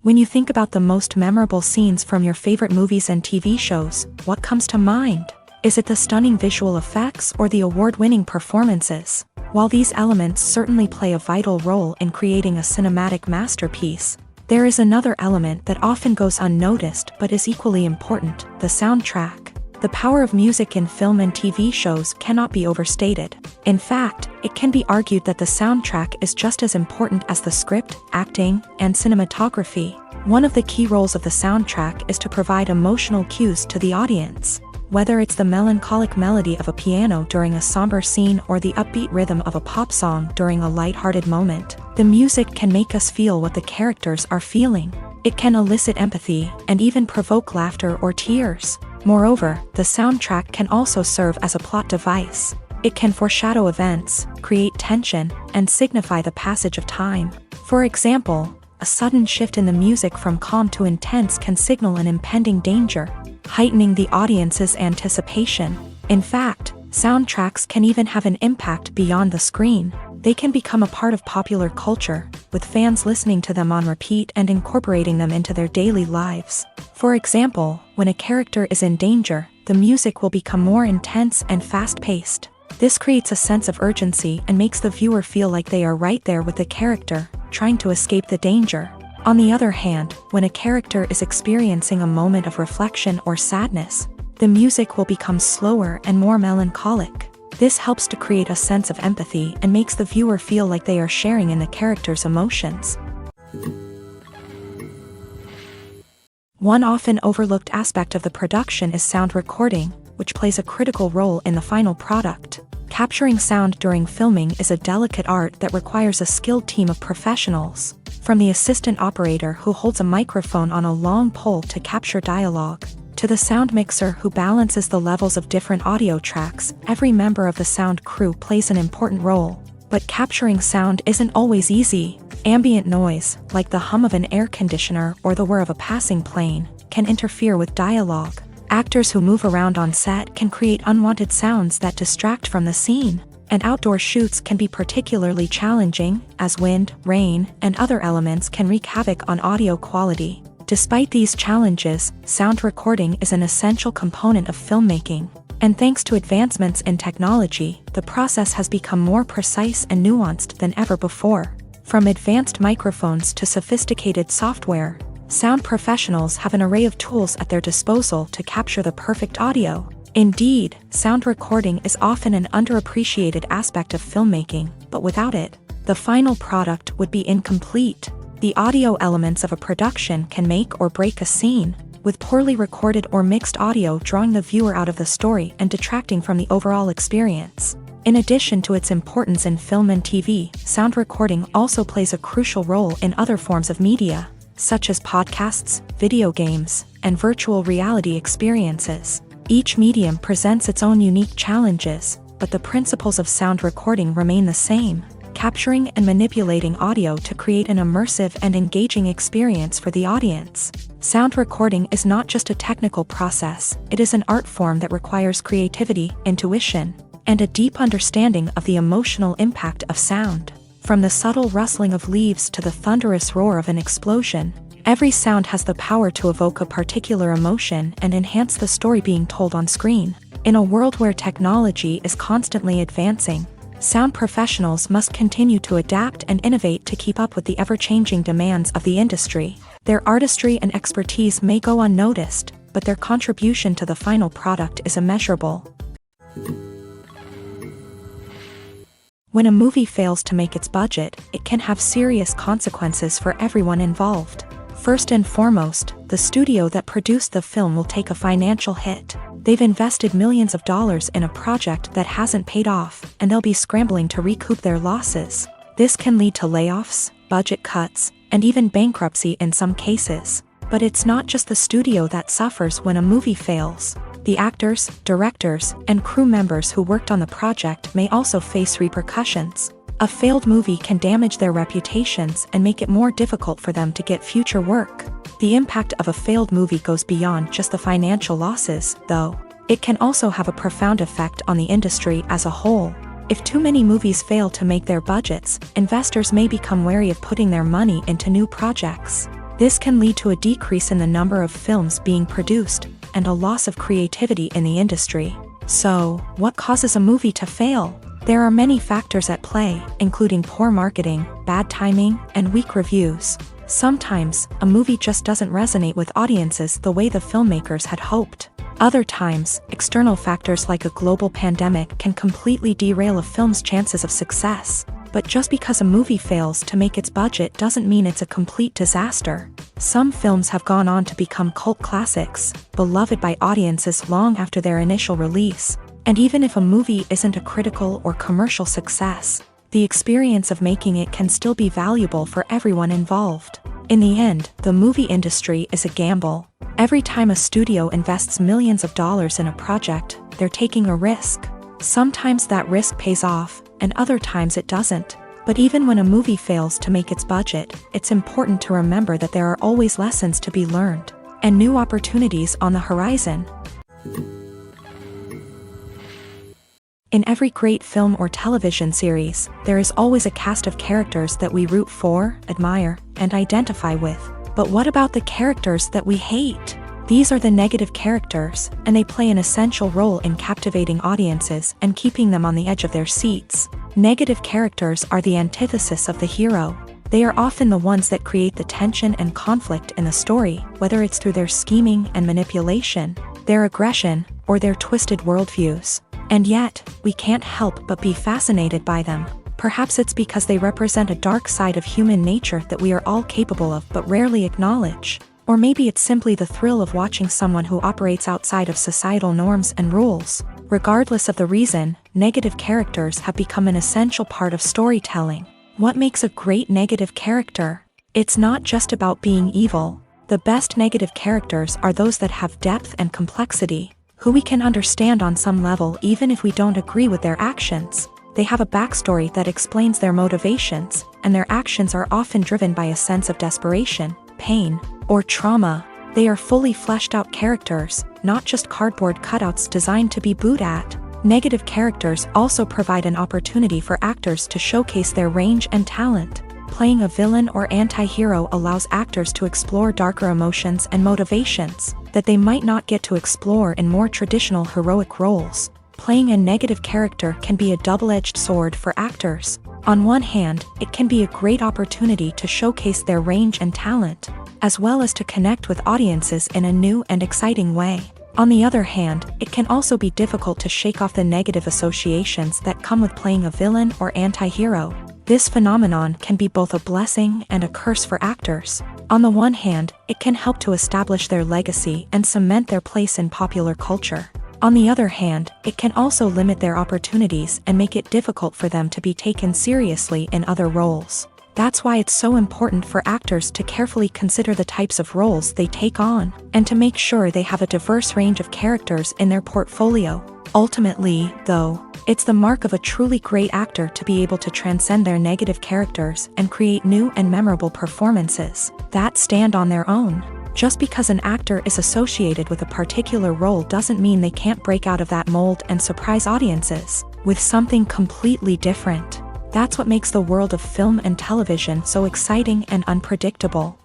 When you think about the most memorable scenes from your favorite movies and TV shows, what comes to mind? Is it the stunning visual effects or the award-winning performances? While these elements certainly play a vital role in creating a cinematic masterpiece, there is another element that often goes unnoticed but is equally important: the soundtrack. The power of music in film and TV shows cannot be overstated. In fact, it can be argued that the soundtrack is just as important as the script, acting, and cinematography. One of the key roles of the soundtrack is to provide emotional cues to the audience. Whether it's the melancholic melody of a piano during a somber scene or the upbeat rhythm of a pop song during a light-hearted moment, the music can make us feel what the characters are feeling. It can elicit empathy and even provoke laughter or tears. Moreover, the soundtrack can also serve as a plot device. It can foreshadow events, create tension, and signify the passage of time. For example, a sudden shift in the music from calm to intense can signal an impending danger, heightening the audience's anticipation. In fact, soundtracks can even have an impact beyond the screen. They can become a part of popular culture, with fans listening to them on repeat and incorporating them into their daily lives. For example, when a character is in danger, the music will become more intense and fast-paced. This creates a sense of urgency and makes the viewer feel like they are right there with the character, trying to escape the danger. On the other hand, when a character is experiencing a moment of reflection or sadness, the music will become slower and more melancholic. This helps to create a sense of empathy and makes the viewer feel like they are sharing in the character's emotions. One often overlooked aspect of the production is sound recording, which plays a critical role in the final product. Capturing sound during filming is a delicate art that requires a skilled team of professionals. From the assistant operator who holds a microphone on a long pole to capture dialogue, to the sound mixer who balances the levels of different audio tracks, every member of the sound crew plays an important role. But capturing sound isn't always easy. Ambient noise, like the hum of an air conditioner or the whir of a passing plane, can interfere with dialogue. Actors who move around on set can create unwanted sounds that distract from the scene. And outdoor shoots can be particularly challenging, as wind, rain, and other elements can wreak havoc on audio quality. Despite these challenges, sound recording is an essential component of filmmaking. And thanks to advancements in technology, the process has become more precise and nuanced than ever before. From advanced microphones to sophisticated software, sound professionals have an array of tools at their disposal to capture the perfect audio. Indeed, sound recording is often an underappreciated aspect of filmmaking, but without it, the final product would be incomplete. The audio elements of a production can make or break a scene, with poorly recorded or mixed audio drawing the viewer out of the story and detracting from the overall experience. In addition to its importance in film and TV, sound recording also plays a crucial role in other forms of media, such as podcasts, video games, and virtual reality experiences. Each medium presents its own unique challenges, but the principles of sound recording remain the same: capturing and manipulating audio to create an immersive and engaging experience for the audience. Sound recording is not just a technical process, it is an art form that requires creativity, intuition, and a deep understanding of the emotional impact of sound. From the subtle rustling of leaves to the thunderous roar of an explosion, every sound has the power to evoke a particular emotion and enhance the story being told on screen. In a world where technology is constantly advancing, sound professionals must continue to adapt and innovate to keep up with the ever-changing demands of the industry. Their artistry and expertise may go unnoticed, but their contribution to the final product is immeasurable. When a movie fails to make its budget, it can have serious consequences for everyone involved. First and foremost, the studio that produced the film will take a financial hit. They've invested millions of dollars in a project that hasn't paid off, and they'll be scrambling to recoup their losses. This can lead to layoffs, budget cuts, and even bankruptcy in some cases. But it's not just the studio that suffers when a movie fails. The actors, directors, and crew members who worked on the project may also face repercussions. A failed movie can damage their reputations and make it more difficult for them to get future work. The impact of a failed movie goes beyond just the financial losses, though. It can also have a profound effect on the industry as a whole. If too many movies fail to make their budgets, investors may become wary of putting their money into new projects. This can lead to a decrease in the number of films being produced, and a loss of creativity in the industry. So, what causes a movie to fail? There are many factors at play, including poor marketing, bad timing, and weak reviews. Sometimes, a movie just doesn't resonate with audiences the way the filmmakers had hoped. Other times, external factors like a global pandemic can completely derail a film's chances of success. But just because a movie fails to make its budget doesn't mean it's a complete disaster. Some films have gone on to become cult classics, beloved by audiences long after their initial release. And even if a movie isn't a critical or commercial success, the experience of making it can still be valuable for everyone involved. In the end, the movie industry is a gamble. Every time a studio invests millions of dollars in a project, they're taking a risk. Sometimes that risk pays off, and other times it doesn't. But even when a movie fails to make its budget, it's important to remember that there are always lessons to be learned, and new opportunities on the horizon. In every great film or television series, there is always a cast of characters that we root for, admire, and identify with. But what about the characters that we hate? These are the negative characters, and they play an essential role in captivating audiences and keeping them on the edge of their seats. Negative characters are the antithesis of the hero. They are often the ones that create the tension and conflict in the story, whether it's through their scheming and manipulation, their aggression, or their twisted worldviews. And yet, we can't help but be fascinated by them. Perhaps it's because they represent a dark side of human nature that we are all capable of but rarely acknowledge. Or maybe it's simply the thrill of watching someone who operates outside of societal norms and rules. Regardless of the reason, negative characters have become an essential part of storytelling. What makes a great negative character? It's not just about being evil. The best negative characters are those that have depth and complexity, who we can understand on some level even if we don't agree with their actions. They have a backstory that explains their motivations, and their actions are often driven by a sense of desperation, pain, or trauma. They are fully fleshed out characters, not just cardboard cutouts designed to be booed at. Negative characters also provide an opportunity for actors to showcase their range and talent. Playing a villain or anti-hero allows actors to explore darker emotions and motivations that they might not get to explore in more traditional heroic roles. Playing a negative character can be a double-edged sword for actors. On one hand, it can be a great opportunity to showcase their range and talent, as well as to connect with audiences in a new and exciting way. On the other hand, it can also be difficult to shake off the negative associations that come with playing a villain or anti-hero. This phenomenon can be both a blessing and a curse for actors. On the one hand, it can help to establish their legacy and cement their place in popular culture. On the other hand, it can also limit their opportunities and make it difficult for them to be taken seriously in other roles. That's why it's so important for actors to carefully consider the types of roles they take on, and to make sure they have a diverse range of characters in their portfolio. Ultimately, though, it's the mark of a truly great actor to be able to transcend their negative characters and create new and memorable performances that stand on their own. Just because an actor is associated with a particular role doesn't mean they can't break out of that mold and surprise audiences with something completely different. That's what makes the world of film and television so exciting and unpredictable.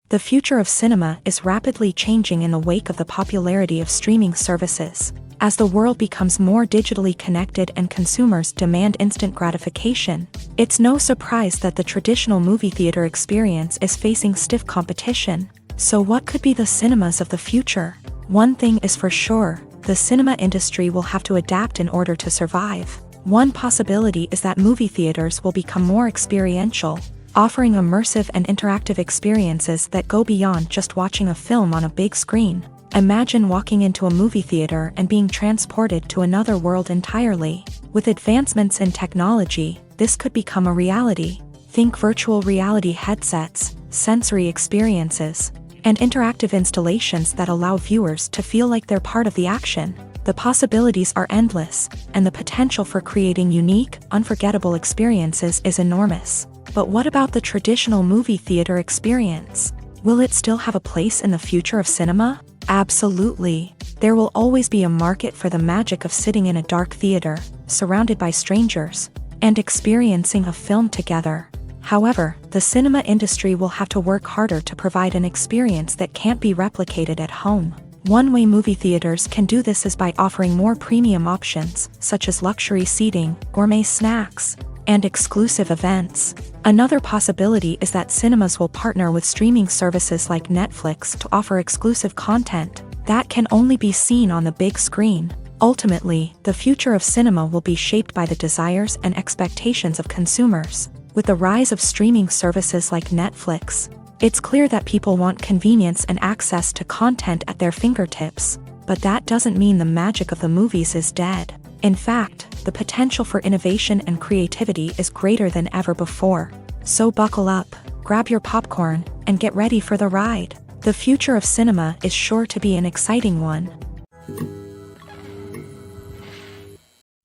The future of cinema is rapidly changing in the wake of the popularity of streaming services. As the world becomes more digitally connected and consumers demand instant gratification, it's no surprise that the traditional movie theater experience is facing stiff competition. So what could be the cinemas of the future? One thing is for sure, the cinema industry will have to adapt in order to survive. One possibility is that movie theaters will become more experiential, offering immersive and interactive experiences that go beyond just watching a film on a big screen. Imagine walking into a movie theater and being transported to another world entirely. With advancements in technology, this could become a reality. Think virtual reality headsets, sensory experiences, and interactive installations that allow viewers to feel like they're part of the action. The possibilities are endless, and the potential for creating unique, unforgettable experiences is enormous. But what about the traditional movie theater experience? Will it still have a place in the future of cinema? Absolutely. There will always be a market for the magic of sitting in a dark theater, surrounded by strangers, and experiencing a film together. However, the cinema industry will have to work harder to provide an experience that can't be replicated at home. One way movie theaters can do this is by offering more premium options, such as luxury seating, gourmet snacks, and exclusive events. Another possibility is that cinemas will partner with streaming services like Netflix to offer exclusive content that can only be seen on the big screen. Ultimately, the future of cinema will be shaped by the desires and expectations of consumers. With the rise of streaming services like Netflix, it's clear that people want convenience and access to content at their fingertips. But that doesn't mean the magic of the movies is dead. In fact, the potential for innovation and creativity is greater than ever before. So buckle up, grab your popcorn, and get ready for the ride. The future of cinema is sure to be an exciting one.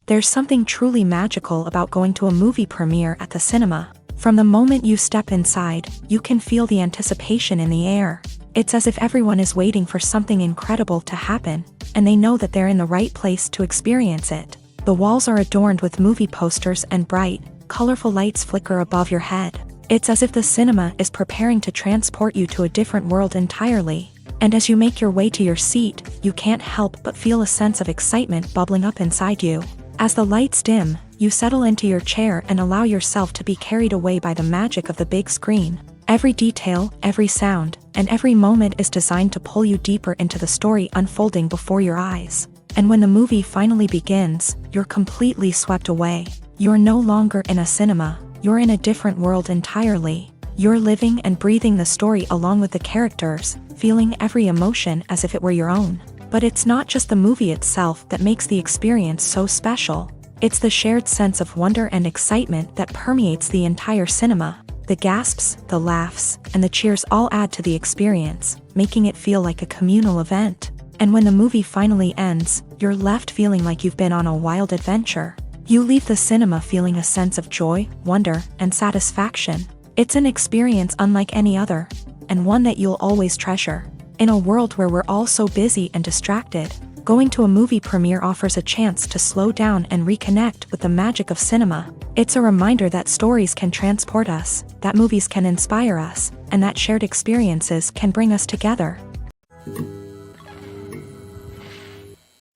There's something truly magical about going to a movie premiere at the cinema. From the moment you step inside, you can feel the anticipation in the air. It's as if everyone is waiting for something incredible to happen, and they know that they're in the right place to experience it. The walls are adorned with movie posters and bright, colorful lights flicker above your head. It's as if the cinema is preparing to transport you to a different world entirely. And as you make your way to your seat, you can't help but feel a sense of excitement bubbling up inside you. As the lights dim, you settle into your chair and allow yourself to be carried away by the magic of the big screen. Every detail, every sound, and every moment is designed to pull you deeper into the story unfolding before your eyes. And when the movie finally begins, you're completely swept away. You're no longer in a cinema, you're in a different world entirely. You're living and breathing the story along with the characters, feeling every emotion as if it were your own. But it's not just the movie itself that makes the experience so special. It's the shared sense of wonder and excitement that permeates the entire cinema. The gasps, the laughs, and the cheers all add to the experience, making it feel like a communal event. And when the movie finally ends, you're left feeling like you've been on a wild adventure. You leave the cinema feeling a sense of joy, wonder, and satisfaction. It's an experience unlike any other, and one that you'll always treasure. In a world where we're all so busy and distracted, going to a movie premiere offers a chance to slow down and reconnect with the magic of cinema. It's a reminder that stories can transport us, that movies can inspire us, and that shared experiences can bring us together.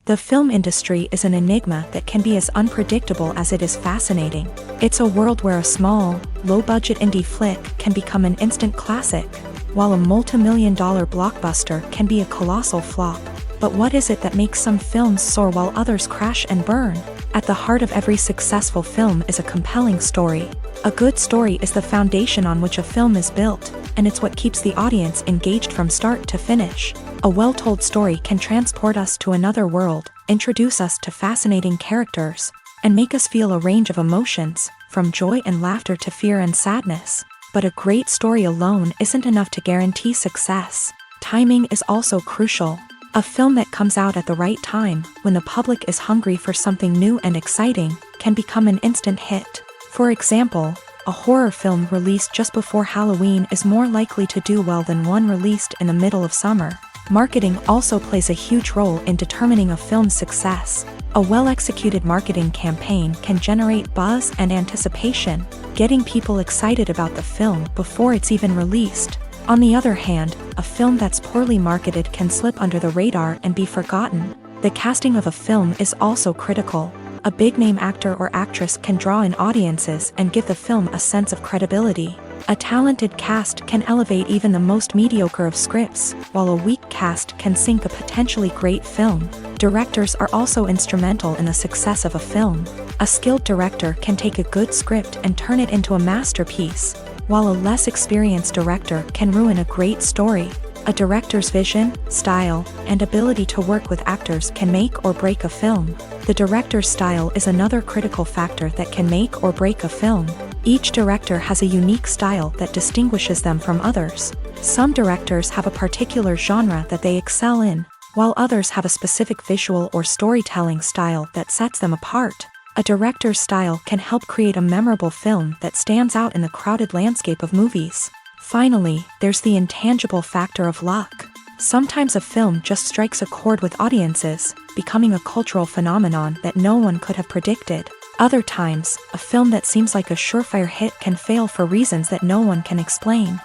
The film industry is an enigma that can be as unpredictable as it is fascinating. It's a world where a small, low-budget indie flick can become an instant classic, while a multi-million-dollar blockbuster can be a colossal flop. But what is it that makes some films soar while others crash and burn? At the heart of every successful film is a compelling story. A good story is the foundation on which a film is built, and it's what keeps the audience engaged from start to finish. A well-told story can transport us to another world, introduce us to fascinating characters, and make us feel a range of emotions, from joy and laughter to fear and sadness. But a great story alone isn't enough to guarantee success. Timing is also crucial. A film that comes out at the right time, when the public is hungry for something new and exciting, can become an instant hit. For example, a horror film released just before Halloween is more likely to do well than one released in the middle of summer. Marketing also plays a huge role in determining a film's success. A well-executed marketing campaign can generate buzz and anticipation, getting people excited about the film before it's even released. On the other hand, a film that's poorly marketed can slip under the radar and be forgotten. The casting of a film is also critical. A big-name actor or actress can draw in audiences and give the film a sense of credibility. A talented cast can elevate even the most mediocre of scripts, while a weak cast can sink a potentially great film. Directors are also instrumental in the success of a film. A skilled director can take a good script and turn it into a masterpiece, while a less experienced director can ruin a great story. A director's vision, style, and ability to work with actors can make or break a film. The director's style is another critical factor that can make or break a film. Each director has a unique style that distinguishes them from others. Some directors have a particular genre that they excel in, while others have a specific visual or storytelling style that sets them apart. A director's style can help create a memorable film that stands out in the crowded landscape of movies. Finally, there's the intangible factor of luck. Sometimes a film just strikes a chord with audiences, becoming a cultural phenomenon that no one could have predicted. Other times, a film that seems like a surefire hit can fail for reasons that no one can explain.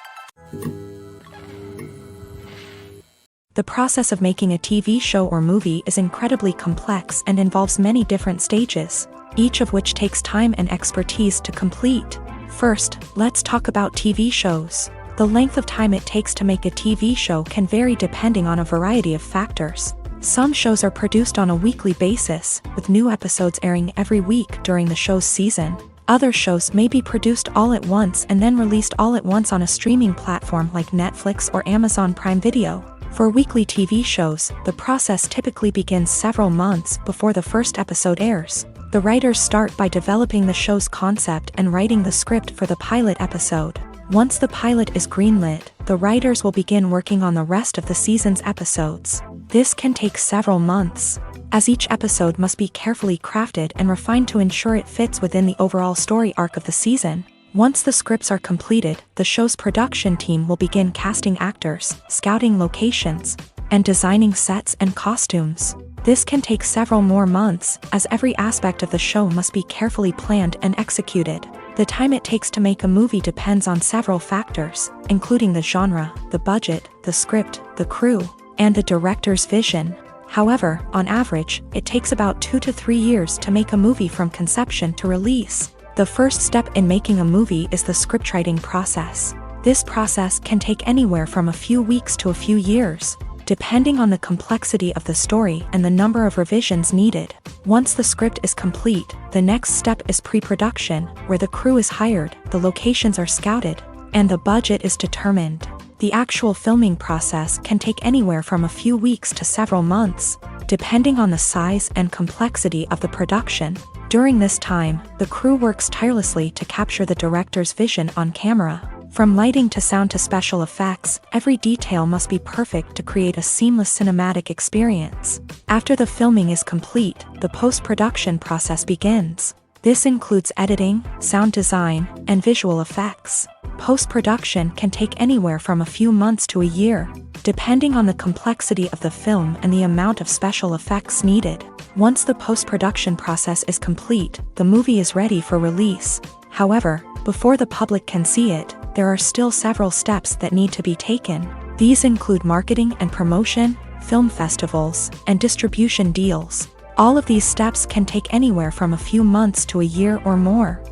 The process of making a TV show or movie is incredibly complex and involves many different stages, each of which takes time and expertise to complete. First, let's talk about TV shows. The length of time it takes to make a TV show can vary depending on a variety of factors. Some shows are produced on a weekly basis, with new episodes airing every week during the show's season. Other shows may be produced all at once and then released all at once on a streaming platform like Netflix or Amazon Prime Video. For weekly TV shows, the process typically begins several months before the first episode airs. The writers start by developing the show's concept and writing the script for the pilot episode. Once the pilot is greenlit, the writers will begin working on the rest of the season's episodes. This can take several months, as each episode must be carefully crafted and refined to ensure it fits within the overall story arc of the season. Once the scripts are completed, the show's production team will begin casting actors, scouting locations, and designing sets and costumes. This can take several more months, as every aspect of the show must be carefully planned and executed. The time it takes to make a movie depends on several factors, including the genre, the budget, the script, the crew, and the director's vision. However, on average, it takes about 2 to 3 years to make a movie from conception to release. The first step in making a movie is the scriptwriting process. This process can take anywhere from a few weeks to a few years, depending on the complexity of the story and the number of revisions needed. Once the script is complete, the next step is pre-production, where the crew is hired, the locations are scouted, and the budget is determined. The actual filming process can take anywhere from a few weeks to several months, depending on the size and complexity of the production. During this time, the crew works tirelessly to capture the director's vision on camera. From lighting to sound to special effects, every detail must be perfect to create a seamless cinematic experience. After the filming is complete, the post-production process begins. This includes editing, sound design, and visual effects. Post-production can take anywhere from a few months to a year, depending on the complexity of the film and the amount of special effects needed. Once the post-production process is complete, the movie is ready for release. However, before the public can see it, there are still several steps that need to be taken. These include marketing and promotion, film festivals, and distribution deals. All of these steps can take anywhere from a few months to a year or more.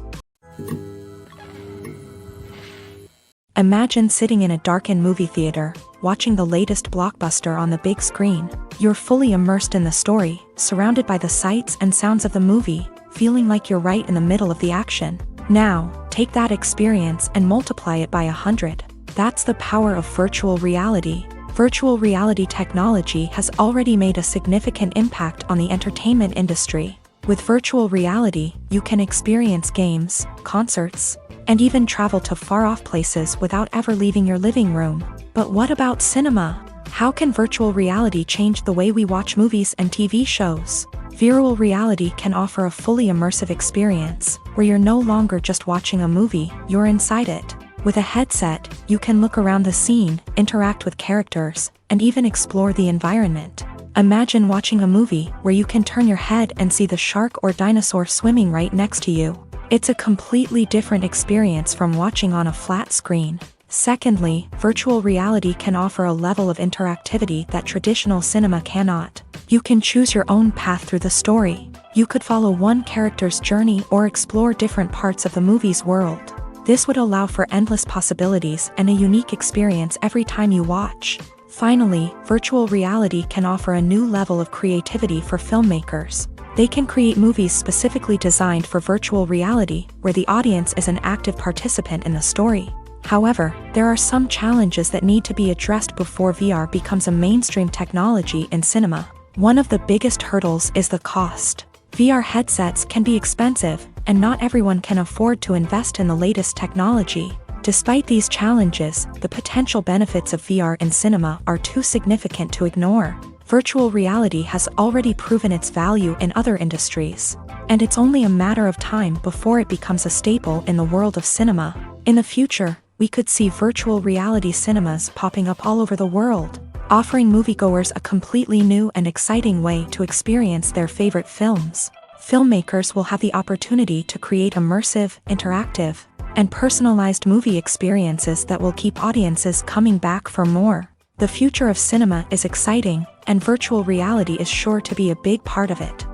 Imagine sitting in a darkened movie theater, watching the latest blockbuster on the big screen. You're fully immersed in the story, surrounded by the sights and sounds of the movie, feeling like you're right in the middle of the action. Now, take that experience and multiply it by 100. That's the power of virtual reality. Virtual reality technology has already made a significant impact on the entertainment industry. With virtual reality, you can experience games, concerts, and even travel to far-off places without ever leaving your living room. But what about cinema? How can virtual reality change the way we watch movies and TV shows? Virtual reality can offer a fully immersive experience, where you're no longer just watching a movie, you're inside it. With a headset, you can look around the scene, interact with characters, and even explore the environment. Imagine watching a movie where you can turn your head and see the shark or dinosaur swimming right next to you. It's a completely different experience from watching on a flat screen. Secondly, virtual reality can offer a level of interactivity that traditional cinema cannot. You can choose your own path through the story. You could follow one character's journey or explore different parts of the movie's world. This would allow for endless possibilities and a unique experience every time you watch. Finally, virtual reality can offer a new level of creativity for filmmakers. They can create movies specifically designed for virtual reality, where the audience is an active participant in the story. However, there are some challenges that need to be addressed before VR becomes a mainstream technology in cinema. One of the biggest hurdles is the cost. VR headsets can be expensive, and not everyone can afford to invest in the latest technology. Despite these challenges, the potential benefits of VR in cinema are too significant to ignore. Virtual reality has already proven its value in other industries, and it's only a matter of time before it becomes a staple in the world of cinema. In the future, we could see virtual reality cinemas popping up all over the world, offering moviegoers a completely new and exciting way to experience their favorite films. Filmmakers will have the opportunity to create immersive, interactive, and personalized movie experiences that will keep audiences coming back for more. The future of cinema is exciting, and virtual reality is sure to be a big part of it.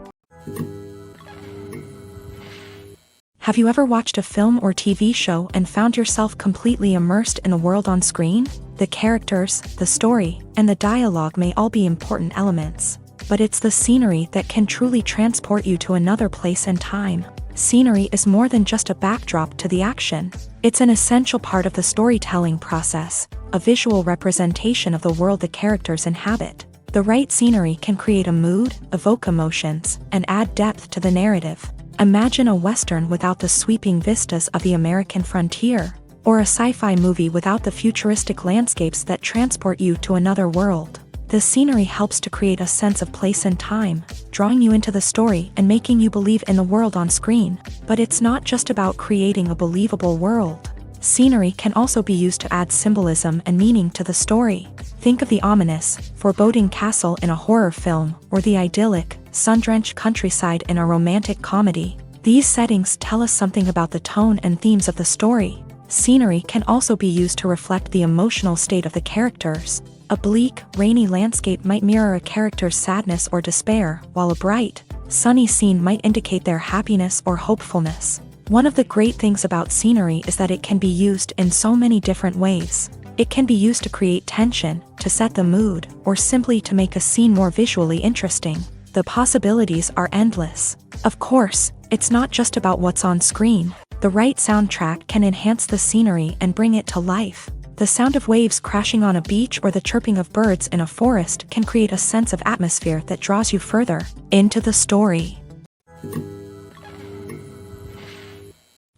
Have you ever watched a film or TV show and found yourself completely immersed in the world on screen? The characters, the story, and the dialogue may all be important elements, but it's the scenery that can truly transport you to another place and time. Scenery is more than just a backdrop to the action. It's an essential part of the storytelling process, a visual representation of the world the characters inhabit. The right scenery can create a mood, evoke emotions, and add depth to the narrative. Imagine a Western without the sweeping vistas of the American frontier, or a sci-fi movie without the futuristic landscapes that transport you to another world. The scenery helps to create a sense of place and time, drawing you into the story and making you believe in the world on screen. But it's not just about creating a believable world. Scenery can also be used to add symbolism and meaning to the story. Think of the ominous, foreboding castle in a horror film, or the idyllic, sun-drenched countryside in a romantic comedy. These settings tell us something about the tone and themes of the story. Scenery can also be used to reflect the emotional state of the characters. A bleak, rainy landscape might mirror a character's sadness or despair, while a bright, sunny scene might indicate their happiness or hopefulness. One of the great things about scenery is that it can be used in so many different ways. It can be used to create tension, to set the mood, or simply to make a scene more visually interesting. The possibilities are endless. Of course, it's not just about what's on screen. The right soundtrack can enhance the scenery and bring it to life. The sound of waves crashing on a beach or the chirping of birds in a forest can create a sense of atmosphere that draws you further into the story.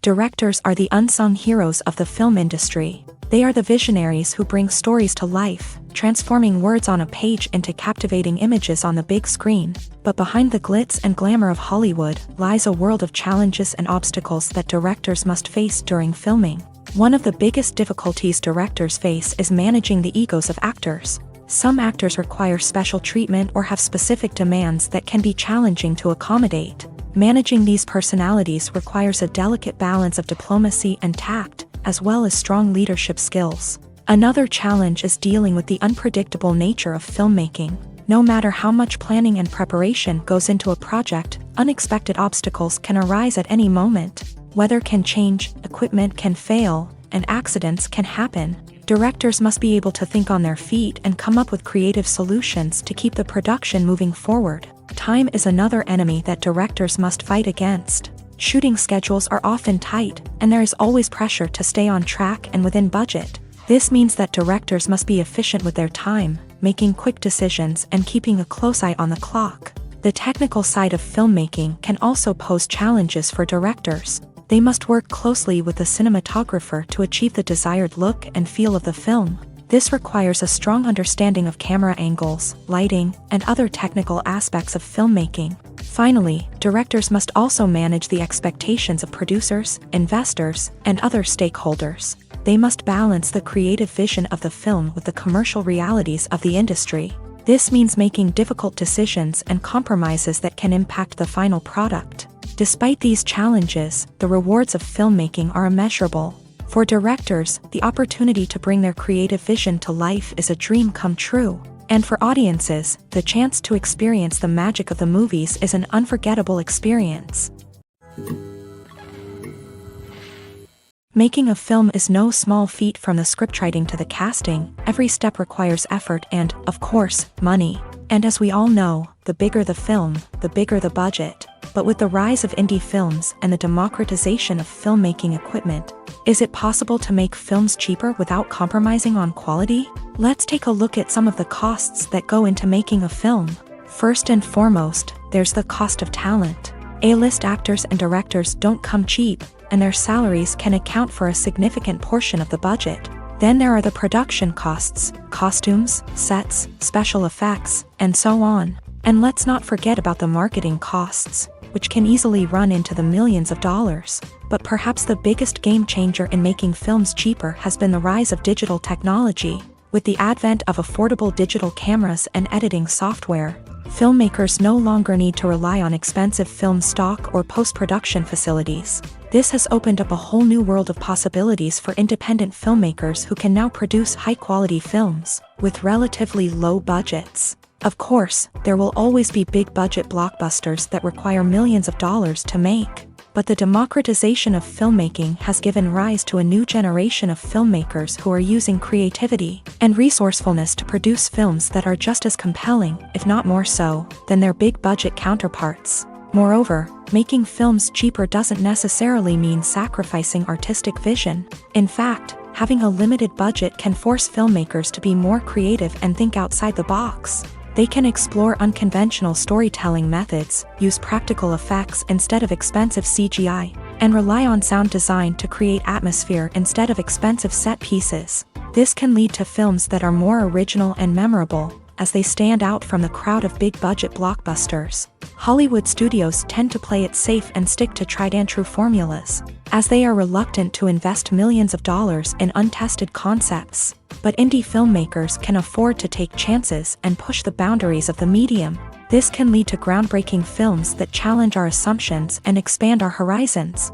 Directors are the unsung heroes of the film industry. They are the visionaries who bring stories to life, transforming words on a page into captivating images on the big screen. But behind the glitz and glamour of Hollywood lies a world of challenges and obstacles that directors must face during filming. One of the biggest difficulties directors face is managing the egos of actors. Some actors require special treatment or have specific demands that can be challenging to accommodate. Managing these personalities requires a delicate balance of diplomacy and tact, as well as strong leadership skills. Another challenge is dealing with the unpredictable nature of filmmaking. No matter how much planning and preparation goes into a project, unexpected obstacles can arise at any moment. Weather can change, equipment can fail, and accidents can happen. Directors must be able to think on their feet and come up with creative solutions to keep the production moving forward. Time is another enemy that directors must fight against. Shooting schedules are often tight, and there is always pressure to stay on track and within budget. This means that directors must be efficient with their time, making quick decisions and keeping a close eye on the clock. The technical side of filmmaking can also pose challenges for directors. They must work closely with the cinematographer to achieve the desired look and feel of the film. This requires a strong understanding of camera angles, lighting, and other technical aspects of filmmaking. Finally, directors must also manage the expectations of producers, investors, and other stakeholders. They must balance the creative vision of the film with the commercial realities of the industry. This means making difficult decisions and compromises that can impact the final product. Despite these challenges, the rewards of filmmaking are immeasurable. For directors, the opportunity to bring their creative vision to life is a dream come true. And for audiences, the chance to experience the magic of the movies is an unforgettable experience. Making a film is no small feat. From the scriptwriting to the casting, every step requires effort and, of course, money. And as we all know, the bigger the film, the bigger the budget. But with the rise of indie films and the democratization of filmmaking equipment, is it possible to make films cheaper without compromising on quality? Let's take a look at some of the costs that go into making a film. First and foremost, there's the cost of talent. A-list actors and directors don't come cheap, and their salaries can account for a significant portion of the budget. Then there are the production costs, costumes, sets, special effects, and so on. And let's not forget about the marketing costs, which can easily run into the millions of dollars. But perhaps the biggest game changer in making films cheaper has been the rise of digital technology. With the advent of affordable digital cameras and editing software, filmmakers no longer need to rely on expensive film stock or post-production facilities. This has opened up a whole new world of possibilities for independent filmmakers who can now produce high-quality films with relatively low budgets. Of course, there will always be big-budget blockbusters that require millions of dollars to make. But the democratization of filmmaking has given rise to a new generation of filmmakers who are using creativity and resourcefulness to produce films that are just as compelling, if not more so, than their big-budget counterparts. Moreover, making films cheaper doesn't necessarily mean sacrificing artistic vision. In fact, having a limited budget can force filmmakers to be more creative and think outside the box. They can explore unconventional storytelling methods, use practical effects instead of expensive CGI, and rely on sound design to create atmosphere instead of expensive set pieces. This can lead to films that are more original and memorable, as they stand out from the crowd of big-budget blockbusters. Hollywood studios tend to play it safe and stick to tried-and-true formulas, as they are reluctant to invest millions of dollars in untested concepts. But indie filmmakers can afford to take chances and push the boundaries of the medium. This can lead to groundbreaking films that challenge our assumptions and expand our horizons.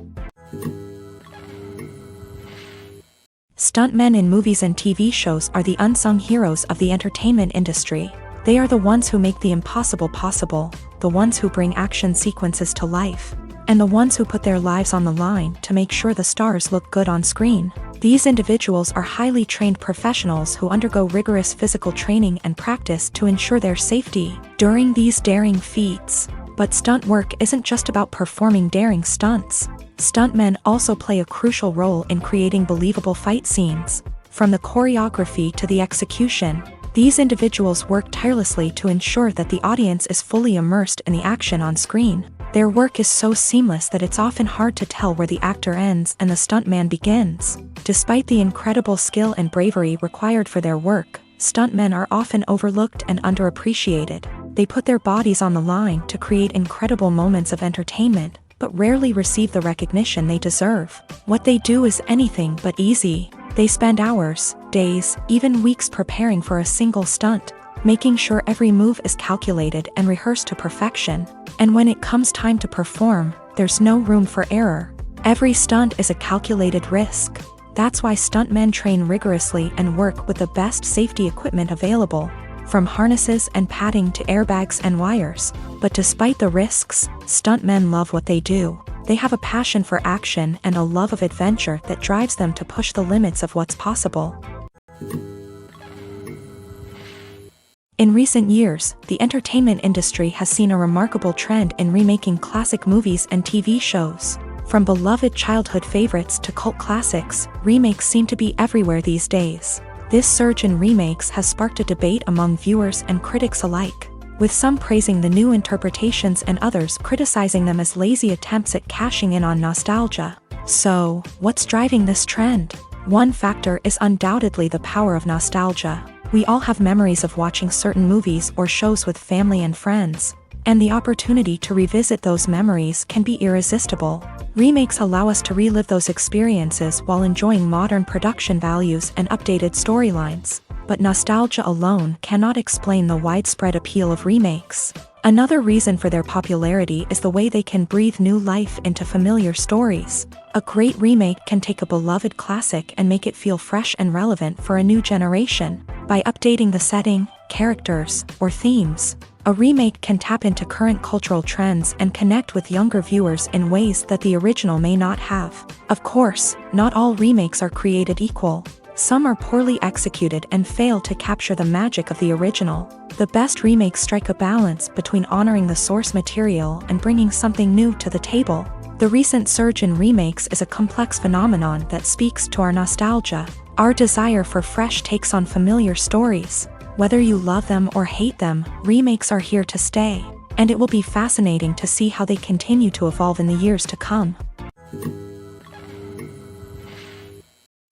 Stuntmen in movies and TV shows are the unsung heroes of the entertainment industry. They are the ones who make the impossible possible, the ones who bring action sequences to life, and the ones who put their lives on the line to make sure the stars look good on screen. These individuals are highly trained professionals who undergo rigorous physical training and practice to ensure their safety during these daring feats. But stunt work isn't just about performing daring stunts. Stuntmen also play a crucial role in creating believable fight scenes. From the choreography to the execution, these individuals work tirelessly to ensure that the audience is fully immersed in the action on screen. Their work is so seamless that it's often hard to tell where the actor ends and the stuntman begins. Despite the incredible skill and bravery required for their work, stuntmen are often overlooked and underappreciated. They put their bodies on the line to create incredible moments of entertainment, but rarely receive the recognition they deserve. What they do is anything but easy. They spend hours, days, even weeks preparing for a single stunt, making sure every move is calculated and rehearsed to perfection. And when it comes time to perform, there's no room for error. Every stunt is a calculated risk. That's why stuntmen train rigorously and work with the best safety equipment available, from harnesses and padding to airbags and wires. But despite the risks, stuntmen love what they do. They have a passion for action and a love of adventure that drives them to push the limits of what's possible. In recent years, the entertainment industry has seen a remarkable trend in remaking classic movies and TV shows. From beloved childhood favorites to cult classics, remakes seem to be everywhere these days. This surge in remakes has sparked a debate among viewers and critics alike, with some praising the new interpretations and others criticizing them as lazy attempts at cashing in on nostalgia. So, what's driving this trend? One factor is undoubtedly the power of nostalgia. We all have memories of watching certain movies or shows with family and friends, and the opportunity to revisit those memories can be irresistible. Remakes allow us to relive those experiences while enjoying modern production values and updated storylines. but nostalgia alone cannot explain the widespread appeal of remakes. Another reason for their popularity is the way they can breathe new life into familiar stories. A great remake can take a beloved classic and make it feel fresh and relevant for a new generation. By updating the setting, characters, or themes, a remake can tap into current cultural trends and connect with younger viewers in ways that the original may not have. Of course, not all remakes are created equal. Some are poorly executed and fail to capture the magic of the original. The best remakes strike a balance between honoring the source material and bringing something new to the table. The recent surge in remakes is a complex phenomenon that speaks to our nostalgia, our desire for fresh takes on familiar stories. Whether you love them or hate them, remakes are here to stay, and it will be fascinating to see how they continue to evolve in the years to come.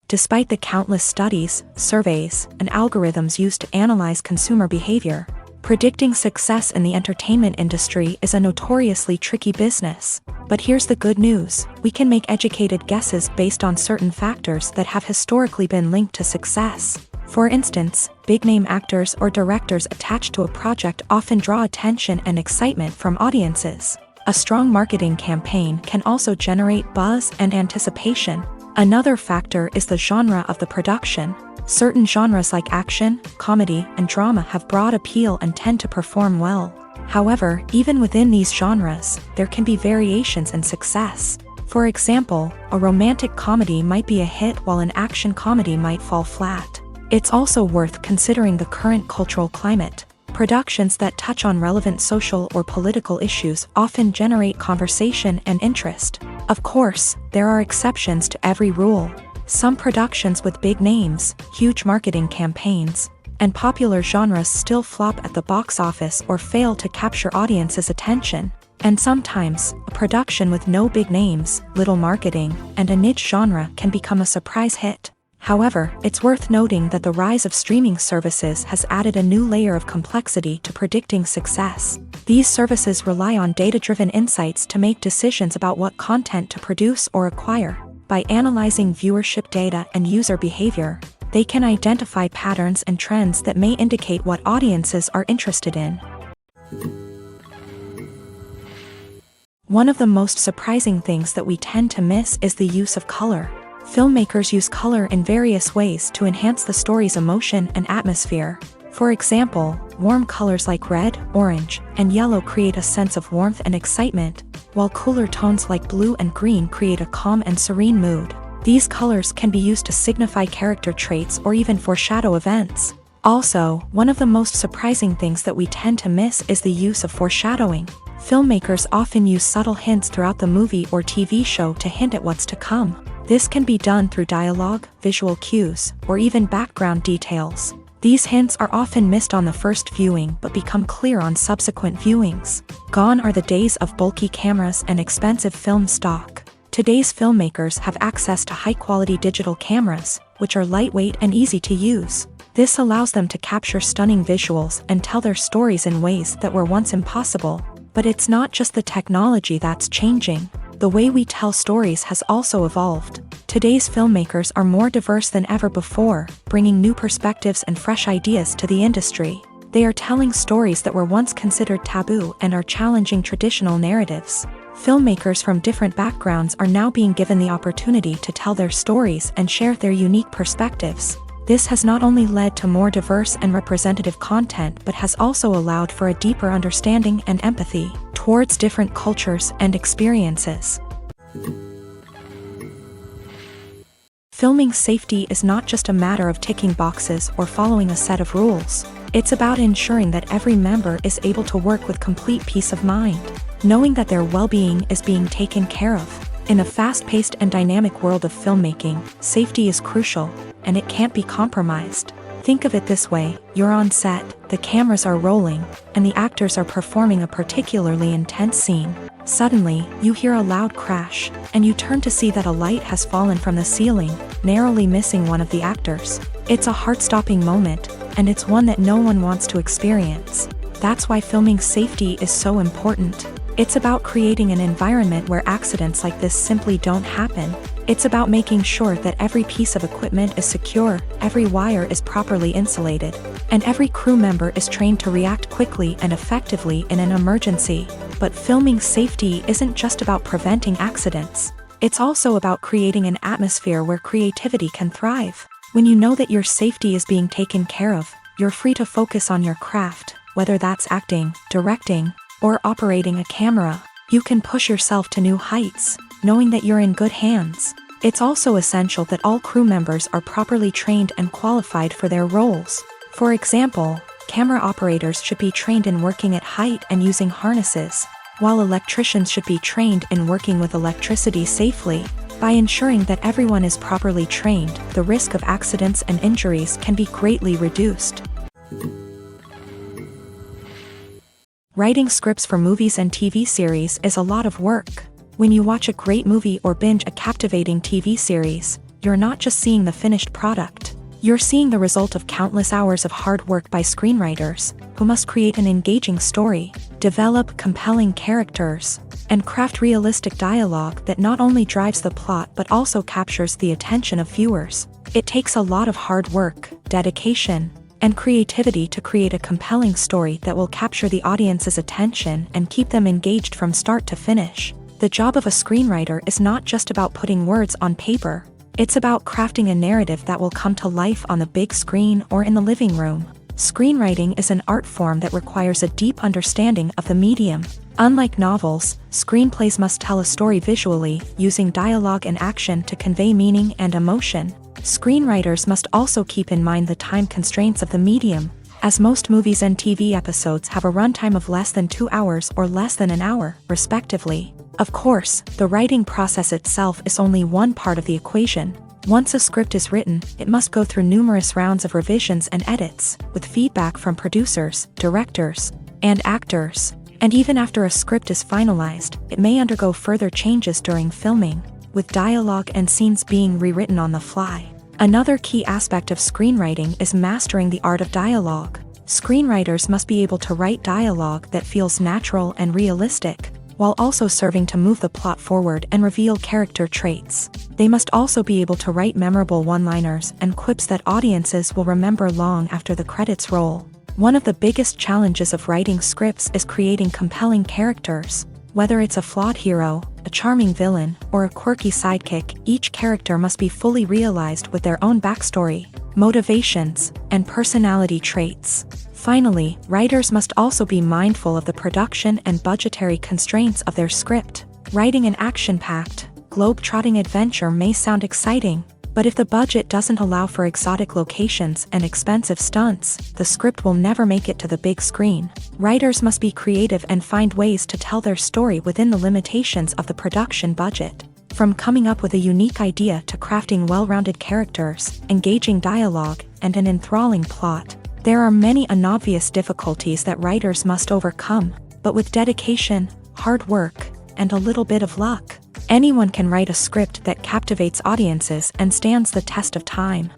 Despite the countless studies, surveys, and algorithms used to analyze consumer behavior, predicting success in the entertainment industry is a notoriously tricky business. But here's the good news: we can make educated guesses based on certain factors that have historically been linked to success. For instance, big-name actors or directors attached to a project often draw attention and excitement from audiences. A strong marketing campaign can also generate buzz and anticipation. Another factor is the genre of the production. Certain genres like action, comedy, and drama have broad appeal and tend to perform well. However, even within these genres, there can be variations in success. For example, a romantic comedy might be a hit while an action comedy might fall flat. It's also worth considering the current cultural climate. Productions that touch on relevant social or political issues often generate conversation and interest. Of course, there are exceptions to every rule. Some productions with big names, huge marketing campaigns, and popular genres still flop at the box office or fail to capture audiences' attention. And sometimes, a production with no big names, little marketing, and a niche genre can become a surprise hit. However, it's worth noting that the rise of streaming services has added a new layer of complexity to predicting success. These services rely on data-driven insights to make decisions about what content to produce or acquire. By analyzing viewership data and user behavior, they can identify patterns and trends that may indicate what audiences are interested in. One of the most surprising things that we tend to miss is the use of color. Filmmakers use color in various ways to enhance the story's emotion and atmosphere. For example, warm colors like red, orange, and yellow create a sense of warmth and excitement, while cooler tones like blue and green create a calm and serene mood. These colors can be used to signify character traits or even foreshadow events. Also, one of the most surprising things that we tend to miss is the use of foreshadowing. Filmmakers often use subtle hints throughout the movie or TV show to hint at what's to come. This can be done through dialogue, visual cues, or even background details. These hints are often missed on the first viewing but become clear on subsequent viewings. Gone are the days of bulky cameras and expensive film stock. Today's filmmakers have access to high-quality digital cameras, which are lightweight and easy to use. This allows them to capture stunning visuals and tell their stories in ways that were once impossible. But it's not just the technology that's changing. The way we tell stories has also evolved. Today's filmmakers are more diverse than ever before, bringing new perspectives and fresh ideas to the industry. They are telling stories that were once considered taboo and are challenging traditional narratives. Filmmakers from different backgrounds are now being given the opportunity to tell their stories and share their unique perspectives. This has not only led to more diverse and representative content but has also allowed for a deeper understanding and empathy towards different cultures and experiences. Filming safety is not just a matter of ticking boxes or following a set of rules. It's about ensuring that every member is able to work with complete peace of mind, knowing that their well-being is being taken care of. In a fast-paced and dynamic world of filmmaking, safety is crucial, and it can't be compromised. Think of it this way: you're on set, the cameras are rolling, and the actors are performing a particularly intense scene. Suddenly, you hear a loud crash, and you turn to see that a light has fallen from the ceiling, narrowly missing one of the actors. It's a heart-stopping moment, and it's one that no one wants to experience. That's why filming safety is so important. It's about creating an environment where accidents like this simply don't happen. It's about making sure that every piece of equipment is secure, every wire is properly insulated, and every crew member is trained to react quickly and effectively in an emergency. But filming safety isn't just about preventing accidents. It's also about creating an atmosphere where creativity can thrive. When you know that your safety is being taken care of, you're free to focus on your craft, whether that's acting, directing, or operating a camera. You can push yourself to new heights, knowing that you're in good hands. It's also essential that all crew members are properly trained and qualified for their roles. For example, camera operators should be trained in working at height and using harnesses, while electricians should be trained in working with electricity safely. By ensuring that everyone is properly trained, the risk of accidents and injuries can be greatly reduced. Writing scripts for movies and TV series is a lot of work. When you watch a great movie or binge a captivating TV series, you're not just seeing the finished product. You're seeing the result of countless hours of hard work by screenwriters, who must create an engaging story, develop compelling characters, and craft realistic dialogue that not only drives the plot but also captures the attention of viewers. It takes a lot of hard work, dedication, and creativity to create a compelling story that will capture the audience's attention and keep them engaged from start to finish. The job of a screenwriter is not just about putting words on paper. It's about crafting a narrative that will come to life on the big screen or in the living room. Screenwriting is an art form that requires a deep understanding of the medium. Unlike novels, screenplays must tell a story visually, using dialogue and action to convey meaning and emotion. Screenwriters must also keep in mind the time constraints of the medium, as most movies and TV episodes have a runtime of less than 2 hours or less than an hour, respectively. Of course, the writing process itself is only one part of the equation. Once a script is written, it must go through numerous rounds of revisions and edits, with feedback from producers, directors, and actors. And even after a script is finalized, it may undergo further changes during filming, with dialogue and scenes being rewritten on the fly. Another key aspect of screenwriting is mastering the art of dialogue. Screenwriters must be able to write dialogue that feels natural and realistic, while also serving to move the plot forward and reveal character traits. They must also be able to write memorable one-liners and quips that audiences will remember long after the credits roll. One of the biggest challenges of writing scripts is creating compelling characters. Whether it's a flawed hero, a charming villain, or a quirky sidekick, each character must be fully realized with their own backstory, motivations, and personality traits. Finally, writers must also be mindful of the production and budgetary constraints of their script. Writing an action-packed, globe-trotting adventure may sound exciting, but if the budget doesn't allow for exotic locations and expensive stunts, the script will never make it to the big screen. Writers must be creative and find ways to tell their story within the limitations of the production budget. From coming up with a unique idea to crafting well-rounded characters, engaging dialogue, and an enthralling plot, there are many unobvious difficulties that writers must overcome, but with dedication, hard work, and a little bit of luck, anyone can write a script that captivates audiences and stands the test of time.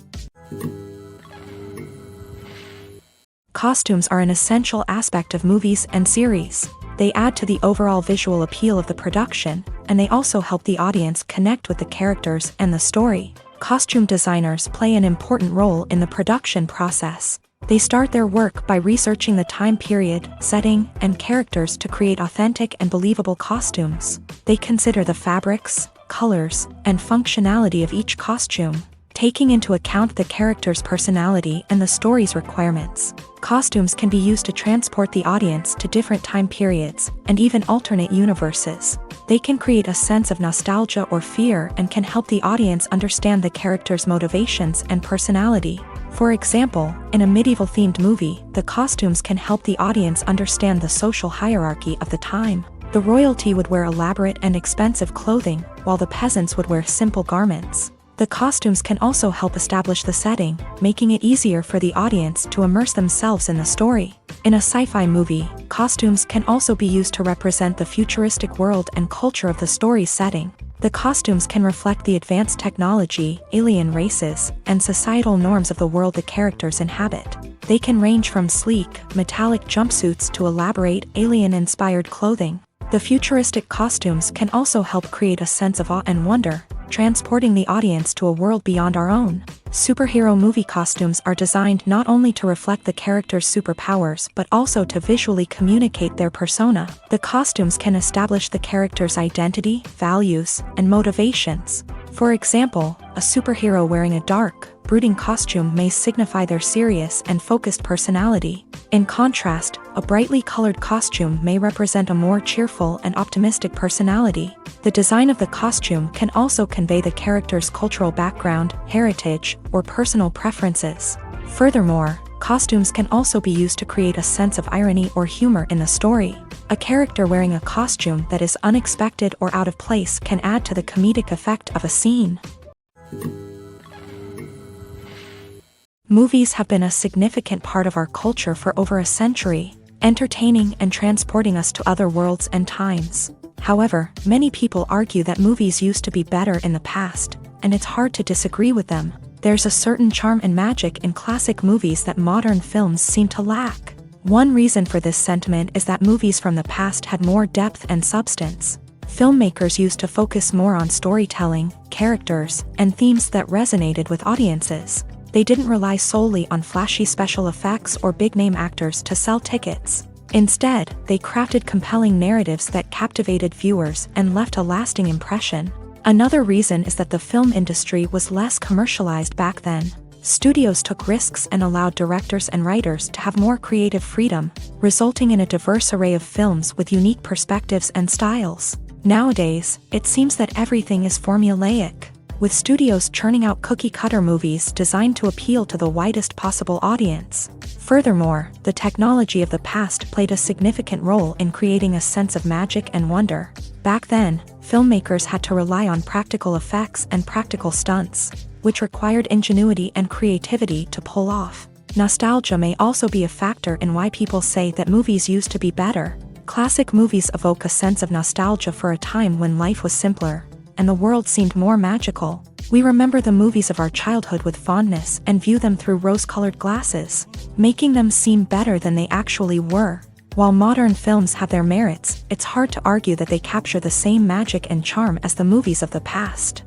Costumes are an essential aspect of movies and series. They add to the overall visual appeal of the production, and they also help the audience connect with the characters and the story. Costume designers play an important role in the production process. They start their work by researching the time period, setting, and characters to create authentic and believable costumes. They consider the fabrics, colors, and functionality of each costume, taking into account the character's personality and the story's requirements. Costumes can be used to transport the audience to different time periods and even alternate universes. They can create a sense of nostalgia or fear and can help the audience understand the character's motivations and personality. For example, in a medieval-themed movie, the costumes can help the audience understand the social hierarchy of the time. The royalty would wear elaborate and expensive clothing, while the peasants would wear simple garments. The costumes can also help establish the setting, making it easier for the audience to immerse themselves in the story. In a sci-fi movie, costumes can also be used to represent the futuristic world and culture of the story's setting. The costumes can reflect the advanced technology, alien races, and societal norms of the world the characters inhabit. They can range from sleek, metallic jumpsuits to elaborate, alien-inspired clothing. The futuristic costumes can also help create a sense of awe and wonder, transporting the audience to a world beyond our own. Superhero movie costumes are designed not only to reflect the character's superpowers but also to visually communicate their persona. The costumes can establish the character's identity, values, and motivations. For example, a superhero wearing a dark, brooding costume may signify their serious and focused personality. In contrast, a brightly colored costume may represent a more cheerful and optimistic personality. The design of the costume can also convey the character's cultural background, heritage, or personal preferences. Furthermore, costumes can also be used to create a sense of irony or humor in the story. A character wearing a costume that is unexpected or out of place can add to the comedic effect of a scene. Movies have been a significant part of our culture for over a century, entertaining and transporting us to other worlds and times. However, many people argue that movies used to be better in the past, and it's hard to disagree with them. There's a certain charm and magic in classic movies that modern films seem to lack. One reason for this sentiment is that movies from the past had more depth and substance. Filmmakers used to focus more on storytelling, characters, and themes that resonated with audiences. They didn't rely solely on flashy special effects or big-name actors to sell tickets. Instead, they crafted compelling narratives that captivated viewers and left a lasting impression. Another reason is that the film industry was less commercialized back then. Studios took risks and allowed directors and writers to have more creative freedom, resulting in a diverse array of films with unique perspectives and styles. Nowadays, it seems that everything is formulaic, with studios churning out cookie-cutter movies designed to appeal to the widest possible audience. Furthermore, the technology of the past played a significant role in creating a sense of magic and wonder. Back then, filmmakers had to rely on practical effects and practical stunts, which required ingenuity and creativity to pull off. Nostalgia may also be a factor in why people say that movies used to be better. Classic movies evoke a sense of nostalgia for a time when life was simpler, and the world seemed more magical. We remember the movies of our childhood with fondness and view them through rose-colored glasses, making them seem better than they actually were. While modern films have their merits, it's hard to argue that they capture the same magic and charm as the movies of the past.